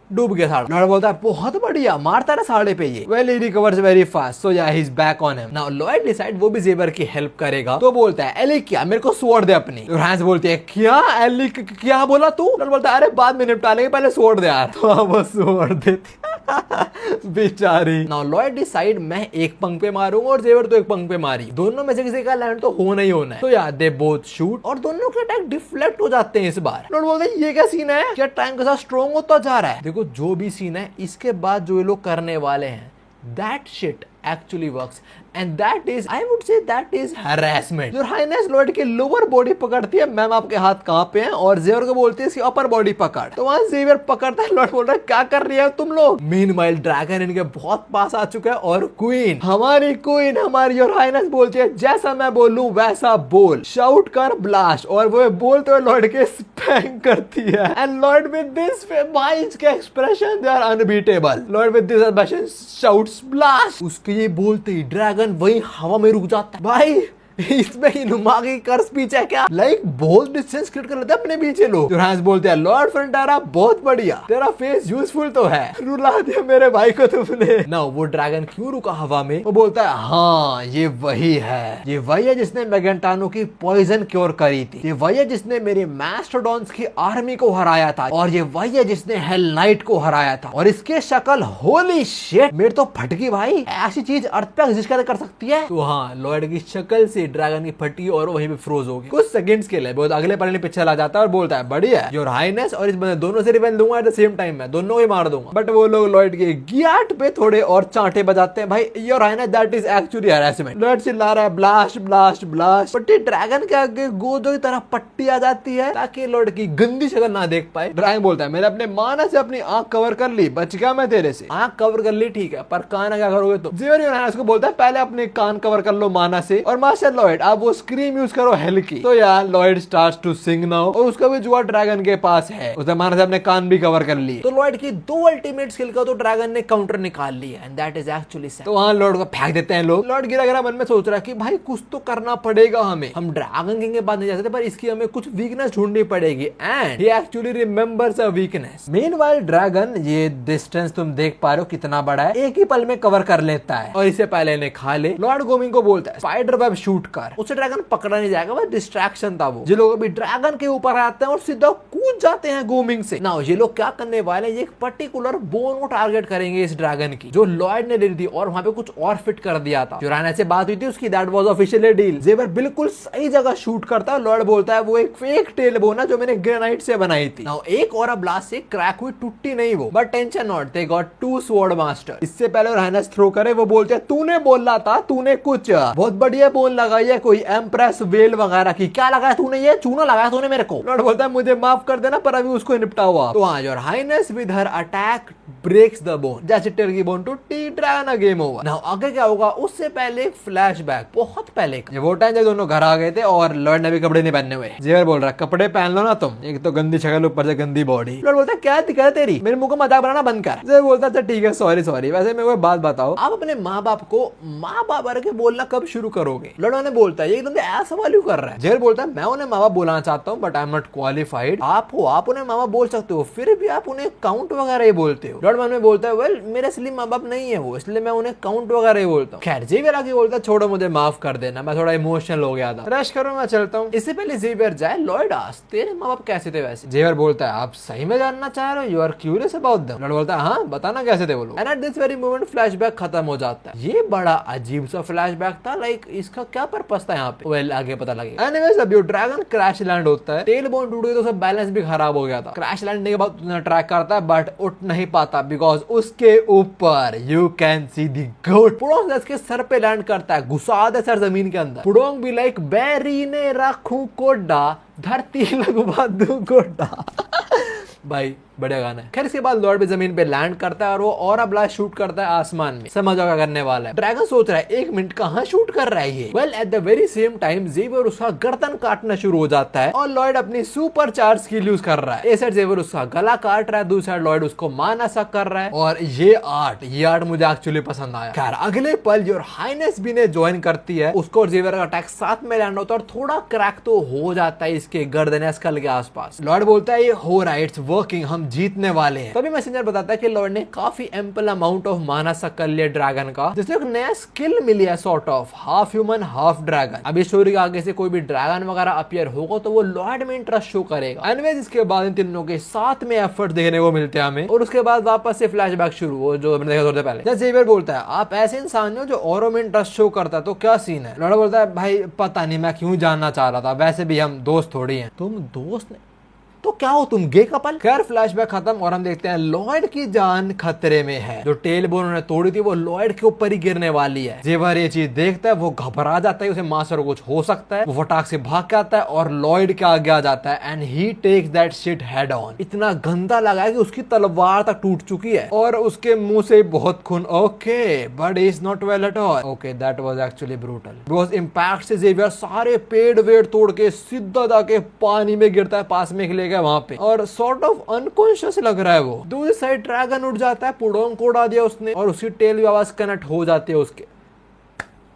डूब गया साढ़े। लॉर्ड बोलता है बहुत बढ़िया, मारता है साढ़े पे ये। Well he recovers very fast, so yeah he is back on him. Now lord decide वो भी जेवर की हेल्प करेगा। तो बोलता है एली क्या मेरे को स्वॉर्ड दे अपनी। हैंस बोलती है क्या एली क्या बोला तू? लॉर्ड बोलता है अरे बाद में निपटा लेंगे, पहले स्वॉर्ड दे यार। तो वो स्वॉर्ड देती बेचारी। नाउ लॉर्ड डिसाइड मैं एक पंख पे मारूंगा और जेवर तो एक पंख पे मारी, दोनों में से किसी का लैंड तो होना ही होना है। तो यार दे बोथ शूट और दोनों के अटैक डिफ्लेक्ट हो जाते हैं इस बार। लॉर्ड बोलते हैं ये क्या सीन है, क्या टाइम के साथ स्ट्रॉन्ग होता जा रहा है? देखो जो भी सीन है इसके बाद जो ये लोग करने वाले हैं that shit actually works and that is I would say that is harassment। जो हाइनेस लॉर्ड की लोअर बॉडी पकड़ती है, मैम आपके हाथ कहाँ पे हैं, और जेवर को बोलती है इसकी अपर बॉडी पकड़। तो वहां जेवर पकड़ता है, लॉर्ड बोल रहा है क्या कर रही है तुम लोग। मीनवाइल ड्रैगन इनके बहुत पास आ चुका है और क्वीन हमारी योर हाइनेस बोलती है जैसा मैं बोलूं वैसा बोल, शाउट कर ब्लास्ट, और वो बोलते हुए लॉर्ड के स्पैंक करती है। एंड लॉर्ड विद दिस माइंस के expression they are unbeatable. Lord with this expression shouts blast. उसके ये बोलते ही ड्रैगन वही हवा में रुक जाता है। भाई इसमें इनुमा की कर स्पीच है क्या? लाइक बहुत डिस्टेंस क्रिएट कर लेते हैं अपने पीछे लोग। जो हैंस बोलते हैं लॉर्ड फ्रंटारा बहुत बढ़िया, तेरा फेस यूजफुल तो है, रुला दिया मेरे भाई को तुमने ना। वो ड्रैगन क्यों रुका हवा में? वो बोलता है हाँ ये वही है जिसने मैगेंटानो की पॉइजन क्योर करी थी, ये वही है जिसने मेरे मैस्टोडॉन्स की आर्मी को हराया था, और ये वही है जिसने हेल नाइट को हराया था। और इसके शक्ल होली शिट मेरे तो फटकी भाई, ऐसी चीज अर्थ पे एग्जिस्ट कर सकती है? तो हाँ लॉर्ड की शक्ल से ड्रैगन की फटी और वहीं पे फ्रोज हो गई कुछ सेकंड्स के लिए। बहुत अगले पन्ने पे चला जाता है और बोलता है बढ़िया योर हाइनेस, और इस बंदे दोनों से रिवेंज लूंगा एट द सेम टाइम, मैं दोनों ही मार दूंगा। बट वो लोग लॉर्ड के गियाट पे थोड़े और चांटे बजाते हैं। भाई your highness that is actually harassment. Lord चिल्ला रहा है blast blast blast, but dragon के आगे गोदो की तरह पट्टी आ जाती है ताकि लॉर्ड की गंदी शक्ल ना देख पाए। ड्रैगन बोलता है मैंने अपने माना से अपनी आंख कवर कर ली, बच गया मैं तेरे से। आंख कवर कर ली ठीक है, पर कान क्या करोगे तुम? जेवर योर हाइनेस को बोलता है पहले अपने कान कवर कर लो माना से, और मास्टर लॉर्ड आप वो स्क्रीम यूज करो हेल की। तो यार lord starts to sing now, और उसका भी जुआ ड्रैगन के पास है, उसने माना से अपने कान भी कवर कर लिए। तो लॉर्ड की 2 अल्टीमेट स्किल का तो ड्रैगन ने काउंटर निकाल लिया and that is actually sad. तो वहां लॉर्ड को फेंक देते हैं लोग। लॉर्ड गिरा गिरा मन में सोच रहा है कि भाई कुछ तो करना पड़ेगा हमें, हम ड्रैगन किंग के पास नहीं जा सकते, पर इसकी हमें कुछ वीकनेस ढूंढनी पड़ेगी। And he actually remembers a weakness. Meanwhile dragon ये डिस्टेंस तुम देख पा रहे हो कितना बड़ा है, एक ही पल में कवर कर लेता है और इसे पहले इन्हें खा ले। लॉर्ड गोमिंग को बोलता है स्पाइडर वेब शूट कर, उसे ड्रैगन पकड़ा नहीं जाएगा, बस डिस्ट्रैक्शन था वो। ये लोग अभी ड्रैगन के ऊपर आते हैं और सीधा कूद जाते हैं गोमिंग से। नाउ ये लोग क्या करने वाले हैं, ये एक पर्टिकुलर बोन को टारगेट करेंगे इस ड्रैगन की जो लॉर्ड ने ले ली थी, और वहां पे कुछ और फिट कर दिया था। जो राना से बात हुई थी उसकी, दैट वाज ऑफिशियली डील। जेवर बिल्कुल सही जगह शूट करता है। लॉर्ड बोलता है वो एक फेक टेल बोन है जो मैंने ग्रेनाइट से बनाई थी। नाउ एक और ब्लास्ट से क्रैक हुई, टूटी नहीं वो, but tension not, they got 2 sword master. इससे पहले राना थ्रो करे वो बोलते हैं तूने बोला था, तूने कुछ बहुत बढ़िया बोन लगाई है कोई एम्प्रेस वेल वगैरह की, क्या लगाया तूने, ये चूना लगाया तूने मेरे को। लॉर्ड बोलता है मुझे माफ कर देना पर अभी उसको निपटा हुआ। तो हाँ your highness with her attack breaks the bone, जैसे टेल की बोन टूटी, ड्रैगन गेम ओवर। नाउ आगे क्या होगा उससे पहले एक फ्लैशबैक, बहुत पहले का। ये वो टाइम जब दोनों घर आ गए थे और लॉर्ड ने भी कपड़े नहीं पहने हुए। जेवर बोल रहा है कपड़े पहन लो ना तुम, एक तो गंदी शक्ल ऊपर से गंदी बॉडी। लॉर्ड बोलता है क्या दिक्कत है तेरी, मेरे मुंह को मजाक बनाना बंद कर। जेवर बोलता है ठीक है सॉरी। वैसे मेरे को बात बताओ, आप अपने माँ बाप को माँ बाप करके बोलना कब शुरू करोगे? लॉर्ड ने बोलता है ये एकदम ऐसा सवाल क्यों कर रहा है? जेवर बोलता है मैं उन्हें माँ बाप बोलना चाहता हूँ but I am not qualified. आप हो, आप उन्हें माँ बाप बोल सकते हो, फिर भी आप उन्हें काउंट वगैरह ही बोलते हो। लॉर्ड मन में बोलता है वेल मेरे असली माँ बाप नहीं है वो, इसलिए मैं उन्हें काउंट वगैरह ही बोलता हूँ। खैर जेवियर आके बोलता है छोड़ो मुझे माफ कर देना, मैं थोड़ा इमोशनल हो गया था, रश करो मैं चलता हूँ। इससे पहले जेवियर जाए लॉर्ड आस्क तेरे माँ बाप कैसे थे वैसे। जेवियर बोलता है आप सही में जानना चाह रहे हो, you are curious about them. Lord बोलता है हाँ बताना कैसे थे वो लोग। And at this very moment flashback खत्म हो जाता है। ये बड़ा अजीब सा फ्लैशबैक था, लाइक इसका क्या पर्पस था यहाँ पे, वेल आगे पता लगेगा। एनीवेज अब ड्रैगन क्रैश लैंड होता है, टेल बोन टूट गई तो उसका बैलेंस भी खराब हो गया था। क्रैश लैंड के बाद ट्रैक करता है बट उठ नहीं पाता बिकॉज उसके ऊपर you can see the goat. Pudong उसके सर पे लैंड करता है, घुसा दे सर जमीन के अंदर। पुडोंग भी लाइक बैरी ने रखूं कोडा धरती लगवा दूं गोडा। भाई बढ़िया गाना है। खैर इसके बाद लॉर्ड भी जमीन पे लैंड करता है और वो और ब्लास्ट शूट करता है आसमान में। समझ क्या करने वाला है। ड्रैगन सोच रहा है एक मिनट कहाँ शूट कर रहा है ये। Well at the very same time Xavier उसका गर्दन काटना शुरू हो जाता है और लॉर्ड अपनी सुपर चार्ज स्किल यूज कर रहा है। एक साइड जेवियर उसका गला काट रहा है, दूसरी साइड लॉर्ड उसको मारना सा कर रहा है। और ये आर्ट मुझे एक्चुअली पसंद आया। खैर अगले पल योर हाइनेस भी ने ज्वाइन करती है, उसको और जेवियर का अटैक साथ में लैंड होता है और थोड़ा क्रैक तो हो जाता है इसके गर्दन स्कल के आसपास। लॉर्ड बोलता है ये हो रहा है, इट्स वर्किंग, हम जीतने वाले हैं। तभी मैसेंजर बताता है कि लॉर्ड ने काफी एम्पल अमाउंट ऑफ माना सा कर लिया ड्रैगन का, जिससे एक नया स्किल मिली है sort of, half human half dragon. अभी स्टोरी के आगे से कोई भी ड्रैगन वगैरह अपीयर होगा तो वो लॉर्ड में इंटरेस्ट शो करेगा। एनीवेज इसके बाद इन तीनों के साथ में एफर्ट देखने को मिलते हैं हमें, और उसके बाद वापस से फ्लैशबैक शुरू हो जो हमने देखा थोड़ी देर पहले। जब जेवियर बोलता है आप ऐसे इंसान हो जो औरों में इंटरेस्ट शो करता है तो क्या सीन है। लॉर्ड बोलता है भाई पता नहीं मैं क्यों जानना चाह रहा था, वैसे भी हम दोस्त थोड़ी हैं। तुम दोस्त नहीं तो क्या हो तुम गे कपल। खैर फ्लैशबैक खत्म और हम देखते हैं लॉयड की जान खतरे में है। जो टेल बोन उन्होंने तोड़ी थी वो लॉयड के ऊपर ही गिरने वाली है। जेवियर ये चीज देखता है, वो घबरा जाता है, उसे मास्टर को कुछ हो सकता है। वो फटाक से भाग के आता है और लॉयड के आगे आ जाता है and he takes that shit head on. इतना गंदा लगा है कि उसकी तलवार तक टूट चुकी है और उसके मुंह से बहुत खून। Okay but is not well at all. Okay that was actually brutal because impact से जेवियर सारे पेड़ वेड़ तोड़ के सीधा जाके पानी में गिरता है, पास में लेके वहां पे, और सॉर्ट ऑफ अनकॉन्शियस लग रहा है वो। दूसरी साइड ड्रैगन उठ जाता है, पुडोंग को उड़ा दिया उसने और उसकी टेल भी आवाज कनेक्ट हो जाती है उसके।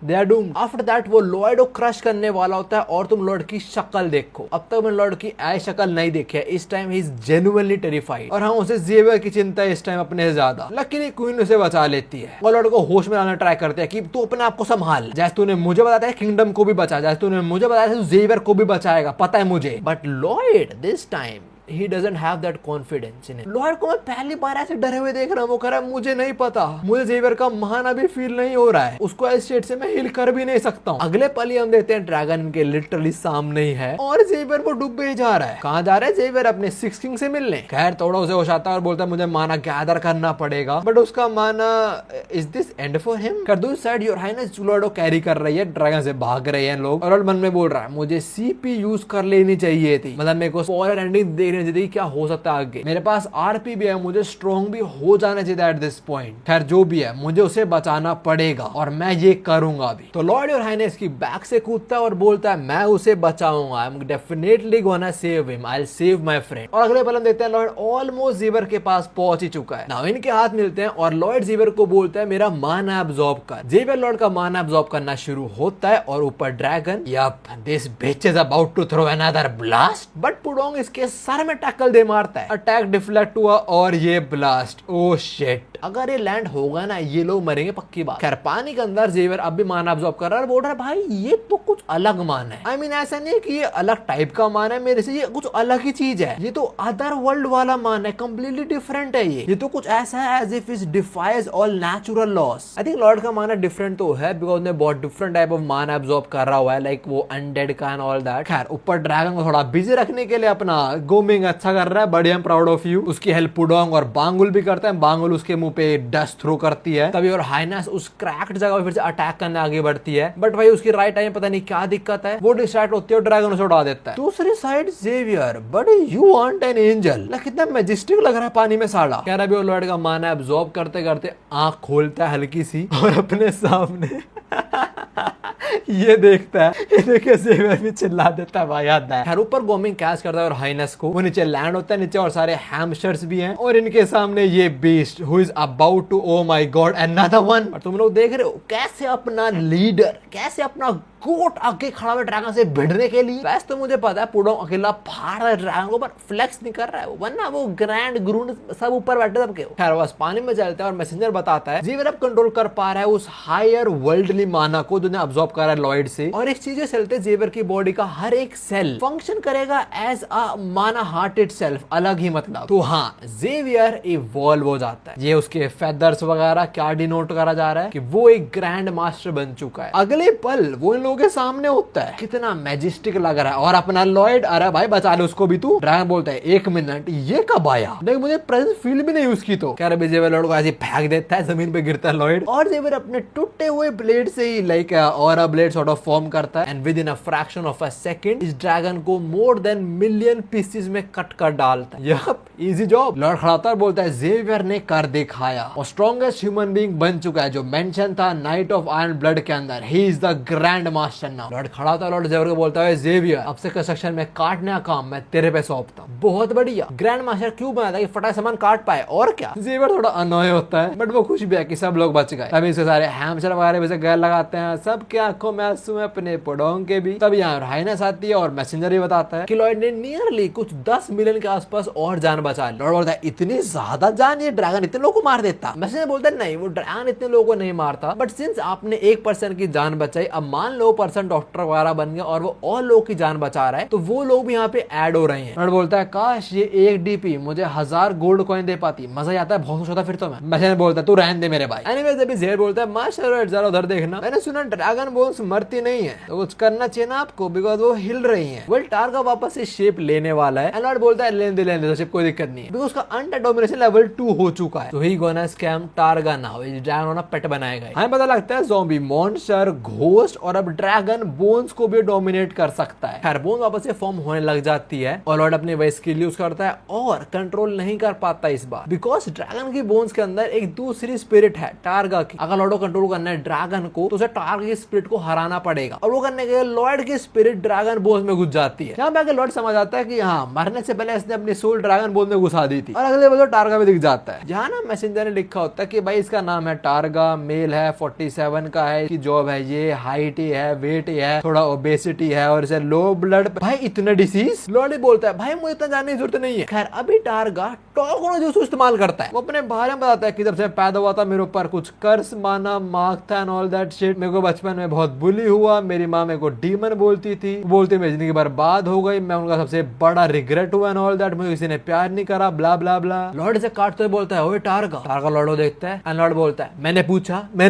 They are doomed. After that वो लॉर्ड को क्रश करने वाला होता है और तुम लॉर्ड की शक्ल देखो। अब तक मैंने लॉर्ड की ऐसी शक्ल नहीं देखी है, इस time he is genuinely terrified और हाँ उसे जेवियर की चिंता है इस टाइम अपने से ज्यादा। लकीली क्वीन उसे बचा लेती है और लॉर्ड को होश में लाना ट्राई करते हैं कि तू अपने आप को संभाल, जैसे तूने मुझे बताया किंगडम को भी बचा, जैसे तूने मुझे बताया था जेवियर को भी बचाएगा, पता है मुझे। But Lord this time he doesn't have that confidence in it. Lord को मैं पहली बार ऐसे डरे हुए देख रहा हूँ। वो कह रहा है मुझे नहीं पता, मुझे जेवियर का महाना भी फील नहीं हो रहा है, उसको इस स्टेट से मैं हिल कर भी नहीं सकता हूँ। अगले पल ही हम देखते हैं ड्रैगन के लिटरली सामने ही है और जेवियर वो डूबे जा रहा है। कहाँ जा रहा है जेवियर? अपने सिक्स किंग से मिलने। खैर थोड़ा उसे होश आता है और बोलता है मुझे माना गैदर करना पड़ेगा, बट उसका माना is this and for him. कर दूसरी साइड योर हाइनेस लॉर्ड को कैरी कर रही है, ड्रैगन से भाग रहे हैं लोग और मन में बोल रहा है मुझे सीपी यूज कर लेनी चाहिए थी, मतलब मेरे को स्पॉइलर एंडिंग देखनी चाहिए क्या हो आगे। मेरे पास आरपी भी है, मुझे स्ट्रॉन्ग भी हो जाना चाहिए एट दिस पॉइंट। खैर जो भी है मुझे उसे बचाना पड़ेगा और मैं ये करूंगा भी। तो लॉर्ड योर हाइनेस की बैक से कूदता है और बोलता है मैं उसे बचाऊंगा, I am definitely gonna save him, I will save my friend. और अगले पल हम देखते हैं लॉर्ड ऑलमोस्ट जेवियर के पास पहुंच ही चुका है। नाउ इनके हाथ मिलते हैं और लॉर्ड जेवियर को बोलता है मेरा माना अब्सॉर्ब कर। जेवियर लॉर्ड का माना अब्सॉर्ब करना शुरू होता है और ऊपर dragon yup this bitch is about to throw another blast, but Pudong इसके सर में टैकल दे मारता है। अटैक डिफ्लेक्ट हुआ और ये ब्लास्ट, ओ शिट, अगर ये लैंड होगा ना ये लोग मरेंगे पक्की बात। खैर पानी के अंदर जेवियर अब भी माना अब्सॉर्ब कर रहा है और बोल रहा है भाई ये तो कुछ अलग मान है। आई मीन ऐसा नहीं है कि ये अलग टाइप का मान है मेरे से, ये कुछ अलग ही चीज है, ये तो अदर वर्ल्ड वाला मान है, कम्प्लीटली डिफरेंट है। ये तो कुछ ऐसा है as if it defies all natural laws. I think lord का माना डिफरेंट तो है बिकॉज ने बहुत different type of mana absorb कर रहा हुआ है, लाइक वो अनडेड का एंड ऑल दैट। खैर ऊपर ड्रैगन को थोड़ा बिजी रखने के लिए अपना गोमिंग अच्छा कर रहा है, बढ़िया प्राउड ऑफ यू। उसकी हेल्प पुडोंग और बांगुल भी करते हैं, बांगुल उसके मुंह पे डस्ट थ्रो करती है। तभी और हाइनेस उस क्रैक्ड जगह फिर से अटैक करने आगे बढ़ती है, बट भाई उसकी राइट टाइम पता नहीं क्या दिक्कत है, वो डिस्ट्रैक्ट होती है और ड्रैगन उसे उड़ा देता है। दूसरी side Xavier but you want an angel, कितना मैजेस्टिक लग रहा है पानी में साड़ा। कह रहा भी लॉर्ड का माना अब्सॉर्ब करते करते आंख खोलता है हल्की सी और अपने सामने ये देखता है, ये देखे जेवियर भी चिल्ला देता है भाई याद है। खैर ऊपर गोमिंग कैच करता है और हाइनेस को वो नीचे लैंड होता है नीचे और सारे हैमस्टर्स भी हैं और इनके सामने ये beast who is about two oh my God another one. और तुम लोग देख रहे हो कैसे अपना लीडर, कैसे अपना कोट आगे खड़ा हुआ ड्रैगन से भिड़ने के लिए। वैसे तो मुझे पता है पुडोंग अकेला फाड़ रहा है ड्रैगन को, पर फ्लेक्स नहीं कर रहा है, वरना वो ग्रैंड ग्रून सब ऊपर बैठे सबके। खैर बस पानी में चलते हैं और मैसेंजर बताता है जेवियर अब कंट्रोल कर पा रहा है उस हायर वर्ल्डली माना को जो अब्सॉर्ब कर रहा है लॉयड से, और इस चीज से चलते जेवियर की बॉडी का हर एक सेल फंक्शन करेगा एज अ माना हार्ट इटसेल्फ, अलग ही मतलब। तो हाँ, जेवियर इवॉल्व हो जाता है। ये उसके फेदर्स वगैरह क्या डिनोट करा जा रहा है कि वो एक ग्रैंड मास्टर बन चुका है। अगले पल वो इन लोगों के सामने होता है, कितना मैजेस्टिक लग रहा है। और अपना लॉयड, अरे भाई बचा ले उसको भी तू। ड्रैगन बोलता है 1 मिनट, ये कब आया? देख मुझे प्रेजेंस फील भी नहीं उसकी तो। कह रहे जेवियर लॉयड को ऐसे फेंक देता है, जमीन पे गिरता है लॉयड, और जेवियर अपने टूटे हुए ब्लेड से ही लाइक और a blade sort of form करता है, and with in a fraction of a second इस ड्रैगन को मोर देन मिलियन पीसेस में कट कर डालता है। Yup, easy job. लॉर्ड खड़ा होता है, बोलता है जेवियर ने कर दिखाया और स्ट्रॉन्गेस्ट ह्यूमन बीइंग बन चुका है, जो मेंशन था नाइट ऑफ आयरन ब्लड के अंदर। ही is the grand master now. Lord खड़ा होता है, लॉर्ड जेवियर को बोलता है जेवियर अब से कंस्ट्रक्शन में काटने का काम मैं तेरे पे सौंपता हूं। बहुत बढ़िया। ग्रैंड मास्टर क्यों बना था कि फटा सामान काट पाए, और क्या। जेवियर थोड़ा अनोय होता है, बट वो खुश भी है कि सब लोग बच गए। तभी इसके सारे हैमस्टर वगैरह भी से गैर लगाते हैं, सबके आंखों में आंसू है, अपने पुडोंग के भी। तब यहाँ हाइनेस आती है और मैसेंजर ही बताता है कि लॉर्ड ने नियरली कुछ 10 मिलियन के आसपास और जान बचा ली। लॉर्ड बोलता है इतनी ज्यादा जान, ये ड्रैगन इतने लोगों को मार देता? मैसेंजर बोलता है नहीं, वो ड्रैगन इतने लोगों को नहीं मारता, बट सिंस आपने 1% की जान बचाई, अब मान लो पर्सन डॉक्टर वगैरह बन गया और वो और लोगों की जान बचा रहा है, तो वो लोग भी यहाँ पे ऐड हो रहे हैं। लॉर्ड बोलता है काश ये 1 DP मुझे 1000 गोल्ड कॉइन दे पाती, मजा ही आता है, बहुत खुश होता फिर तो मैं। मैसेंजर बोलता है तू रहने दे मेरे भाई। एनीवेज अभी जेवियर बोलता है मास्टर जरा उधर देखना, मैंने सुना ड्रैगन बोन्स मरती नहीं है, तो कुछ करना चाहिए ना आपको, बिकॉज वो हिल रही है। वेल टारगा वापस से शेप लेने वाला है, एंड लॉर्ड बोलता है लेने दे, शेप कोई दिक्कत नहीं है, बिकॉज उसका अंडर डोमिनेशन लेवल 2 हो चुका है। तो ही गोना स्कैम टारगा नाउ, ड्रैगन ना पेट बनाएगा। हमें पता लगता है ज़ॉम्बी, मॉन्स्टर, घोस्ट और अब ड्रैगन बोन्स को भी डोमिनेट कर सकता है। खैर बोन्स वापस से फॉर्म होने लग जाती है और लॉर्ड अपने वही स्किल यूज करता है और कंट्रोल नहीं कर पाता इस बार, बिकॉज ड्रैगन की बोन्स के अंदर एक दूसरी स्पिरिट है टारगा की। अगर लॉर्ड को कंट्रोल करना है ड्रैगन को, तो उसे टारगा की स्पिरिट को हराना पड़ेगा, और वो करने के लिए लॉर्ड की स्पिरिट ड्रैगन बोन्स में घुस जाती है। यहाँ पे लॉर्ड समझ आता है कि हाँ, मरने से पहले इसने अपनी सोल ड्रैगन बोन्स में घुसा दी थी, और अगले बजे टारगा भी दिख जाता है। जहाँ ना मैसेंजर ने लिखा होता है कि भाई इसका नाम है टारगा, मेल है, 47 का है, इसकी जॉब है ये, हाइट ही है, वेट ही है, थोड़ा ओबेसिटी है, और इसे लो ब्लड। भाई इतने डिसीज? लॉर्ड बोलता है भाई मुझे इतना जानने की जरूरत नहीं है। खैर अभी टारगा टॉर्गोनो जूस इस्तेमाल करता है। वो अपने बारे में बताता है कि जब से पैदा हुआ था मेरे ऊपर कुछ कर्स माना, मार्क था एंड ऑल दैट शिट। मेरे को बचपन में बहुत बुली हुआ, मेरी माँ मेरे को डीमन बोलती थी, बोलती मेरी जिंदगी बर्बाद हो गई, मैं उनका सबसे बड़ा रिग्रेट हुआ एंड ऑल दैट, मुझे किसी ने प्यार नहीं करा, ब्ला ब्ला ब्ला। लॉर्ड से काटते हुए बोलता है ओए टारगा। टारगा लॉर्ड को देखता है एंड लॉर्ड बोलता है मैंने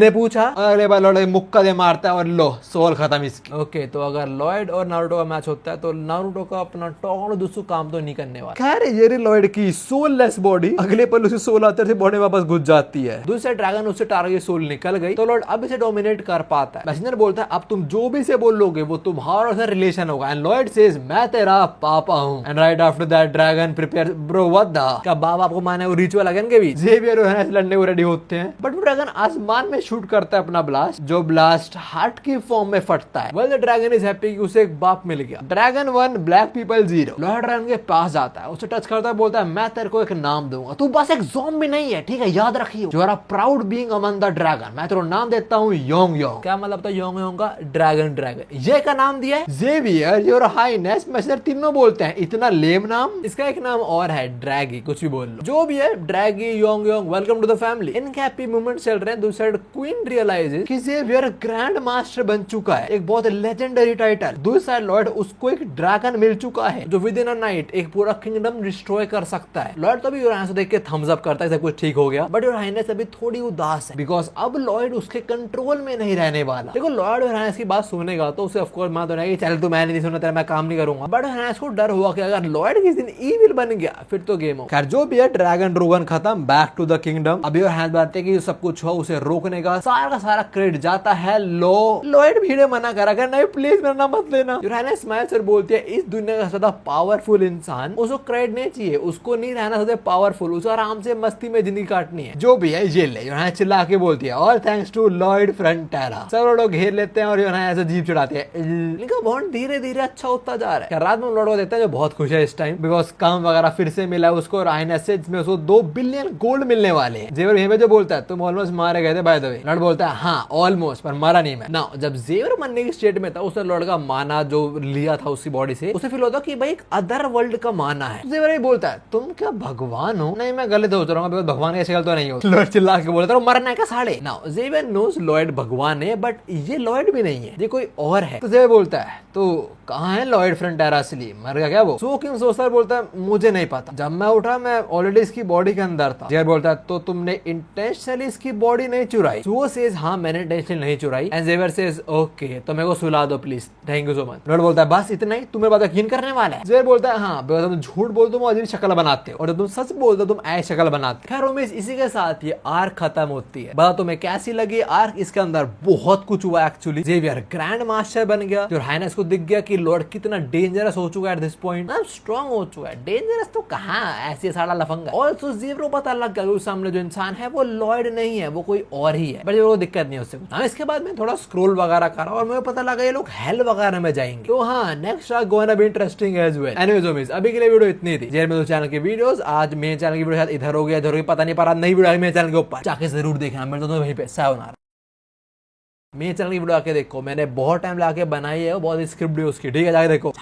पूछा। और अगले बार लॉर्ड मुक्का दे मारता है और लो सोल खत्म इसकी। ओके, तो अगर लॉर्ड और नारुतो का मैच होता है तो नारुतो का अपना टॉर्गोनो जुत्सु काम तो नहीं करने वाला। खैर ये लॉर्ड की सोललेस बॉडी अगले पल उसे सोल आते थे, बॉडी वापस घुस जाती है। दूसरे ड्रैगन उससे टारगा की सोल निकल गई, तो लॉर्ड अब इसे डोमिनेट कर पाता है। मैसेंजर बोलता है अब तुम जो भी से बोलोगे वो तुम्हारा उससे रिलेशन होगा, एंड लॉर्ड सेज मैं तेरा पापा हूँ। And right after that dragon prepare bro what the, क्या बाप आपको माने वो रिचुअल अगेन के भी जेवियर लड़ने को रेडी होते हैं, बट वो ड्रैगन आसमान में शूट करता है अपना ब्लास्ट, जो ब्लास्ट हार्ट की फॉर्म में फटता है। Well the dragon is happy कि उसे एक बाप मिल गया। Dragon 1 black people 0। Lord dragon के पास जाता है, उसे टच करता है, बोलता है मैं तेरे को एक नाम दूंगा, तू बस एक ज़ॉम्बी नहीं है, ठीक है, याद रखियो, you are a proud being among the dragon. मैं तेरा नाम देता हूँ योंग योंग। क्या मतलब था योंग योंग का? ड्रैगन ड्रैगन ये का नाम दिया है। जेवियर योर हाईनेस, मैसेंजर तीनों बोलते हैं इतना लेम नाम। इसका एक नाम और है ड्रैगी, कुछ भी बोल लो, जो भी है, ड्रैगी, योंग योंग, वेलकम टू द फैमिली। इनके हैप्पी मोमेंट चल रहे हैं। दूसरी साइड क्वीन रियलाइजेस कि जेवियर ग्रैंड मास्टर बन चुका है, एक बहुत लेजेंडरी टाइटल। दूसरी साइड लॉर्ड उसको एक ड्रैगन मिल चुका है जो विद इन अ नाइट एक पूरा किंगडम डिस्ट्रॉय कर सकता है। लॉर्ड तभी योर हाइनेस देख के थम्स अप करता है, सब कुछ ठीक हो गया, बट योर हाइनेस अभी थोड़ी उदास है, बिकॉज अब लॉर्ड उसके कंट्रोल में नहीं रहने वाला। देखो लॉर्ड योर हाइनेस की बात सुनेगा तो उसे ऑफ कोर्स मान तो नहीं चल तू मैंने नहीं सुना तेरा मैं काम नहीं करूंगा, बट हाइनेस को डर हुआ कि अगर लॉर्ड किसी दिन ईविल बन गया फिर तो गेम हो। खैर जो भी है, ड्रैगन ड्रोगन खत्म, बैक टू द किंगडम। अभी योर हाइनेस बताते हैं कि सब कुछ हुआ उसे रोकने का सारा क्रेडिट जाता है लॉर्ड भीड़े मना करा कर नहीं प्लीज मेरा नाम मत लेना। योर हाइनेस स्माइल्स और बोलती है इस दुनिया का ज्यादा पावरफुल इंसान उसको क्रेडिट नहीं चाहिए, उसको नहीं रहना सबसे पावरफुल, उसे आराम से मस्ती में जिंदगी काटनी है, जो भी है ये ले, जो चिल्ला के बोलती है, ऑल थैंक्स टू लॉयड फ्रंटेरा। सब लोग घेर लेते हैं और जो है ऐसे जीप चढ़ाते हैं। इनका बॉन्ड धीरे धीरे अच्छा होता जा रहा है। रात में लॉर्ड को देखते हैं जो बहुत खुश है इस टाइम, बिकॉज काम वगैरह फिर से मिला उसको, और आईएनएस में उसको 2 बिलियन गोल्ड मिलने वाले हैं। जेवर यहीं पे जो बोलता है तुम ऑलमोस्ट मारे गए थे बाय द वे, लॉर्ड बोलता है हाँ ऑलमोस्ट, पर मारा नहीं मैं ना। जब जेवर मरने की स्टेट में था उसने लॉर्ड का माना जो लिया था उसकी बॉडी से, उसे फील होता कि भाई एक अदर वर्ल्ड का माना है। जेवर ही बोलता है तुम क्या भगवान हो? नहीं मैं गलत सोच रहा हूँ, भगवान की शक्ल तो नहीं हो। लॉर्ड चिल्ला के बोलता है मरना है क्या साढ़े ना। जेवर नोस लॉयड भगवान है, बट ये लॉयड भी नहीं है, ये कोई और है। तो जेवर बोलता है तो कहाँ है लॉयड फ्रंटेरा असली, मर गया क्या वो? सो किंग सोचता बोलता है मुझे नहीं पता, जब मैं उठा मैं ऑलरेडी इसकी बॉडी के अंदर था। जेवर बोलता है तो तुमने इंटेंशनली इसकी बॉडी नहीं चुराई? सो सेज हाँ मैंने इंटेंशनली नहीं चुराई। एंड जेवर सेज ओके तो मेरे को सुला दो please, thank you so much. Lord बोलता है बस इतना ही, तुम्हें बात यकीन करने वाला है? जेवर बोलता है हाँ, तुम झूठ बोलते हो अजीब शक्ल बनाते हो, और तुम सच बोलते हो तुम ऐसी शक्ल बनाते। खैर उमेश इसी के साथ ये आर्क खत्म होती है। बता तुम्हें कैसी लगी आर्क? इसके अंदर बहुत कुछ हुआ एक्चुअली। जेवियर ग्रैंड मास्टर बन गया, जो हाइनेस को दिख गया कि लॉर्ड कितना डेंजरस हो चुका है एट दिस पॉइंट, स्ट्रॉन्ग हो चुका है। डेंजरस तो कहाँ, ऐसे सारा लफंगा। ऑल्सो जेवर को पता लग गया सामने जो इंसान है वो लॉर्ड नहीं है, वो कोई और ही है, बट वो दिक्कत नहीं है उससे कुछ। इसके बाद में थोड़ा स्क्रोल वगैरह करा और मुझे पता लगा ये लोग हेल वगैरह में जाएंगे। तो हाँ next arc gonna be interesting as well. Anyways Umesh अभी के लिए वीडियो इतनी थी। जेर में चैनल की वीडियोस, आज मेरे चैनल की वीडियो शायद इधर हो गया इधर हो गया, पता नहीं, पर नई वीडियो मेरे चैनल के ऊपर जाके जरूर देखना। मैं तो वहीं पे सायोनारा। मेरे चैनल की वीडियो आके देखो, मैंने बहुत टाइम लाके बनाई है, बहुत स्क्रिप्ट भी उसकी, ठीक है जाके देखो।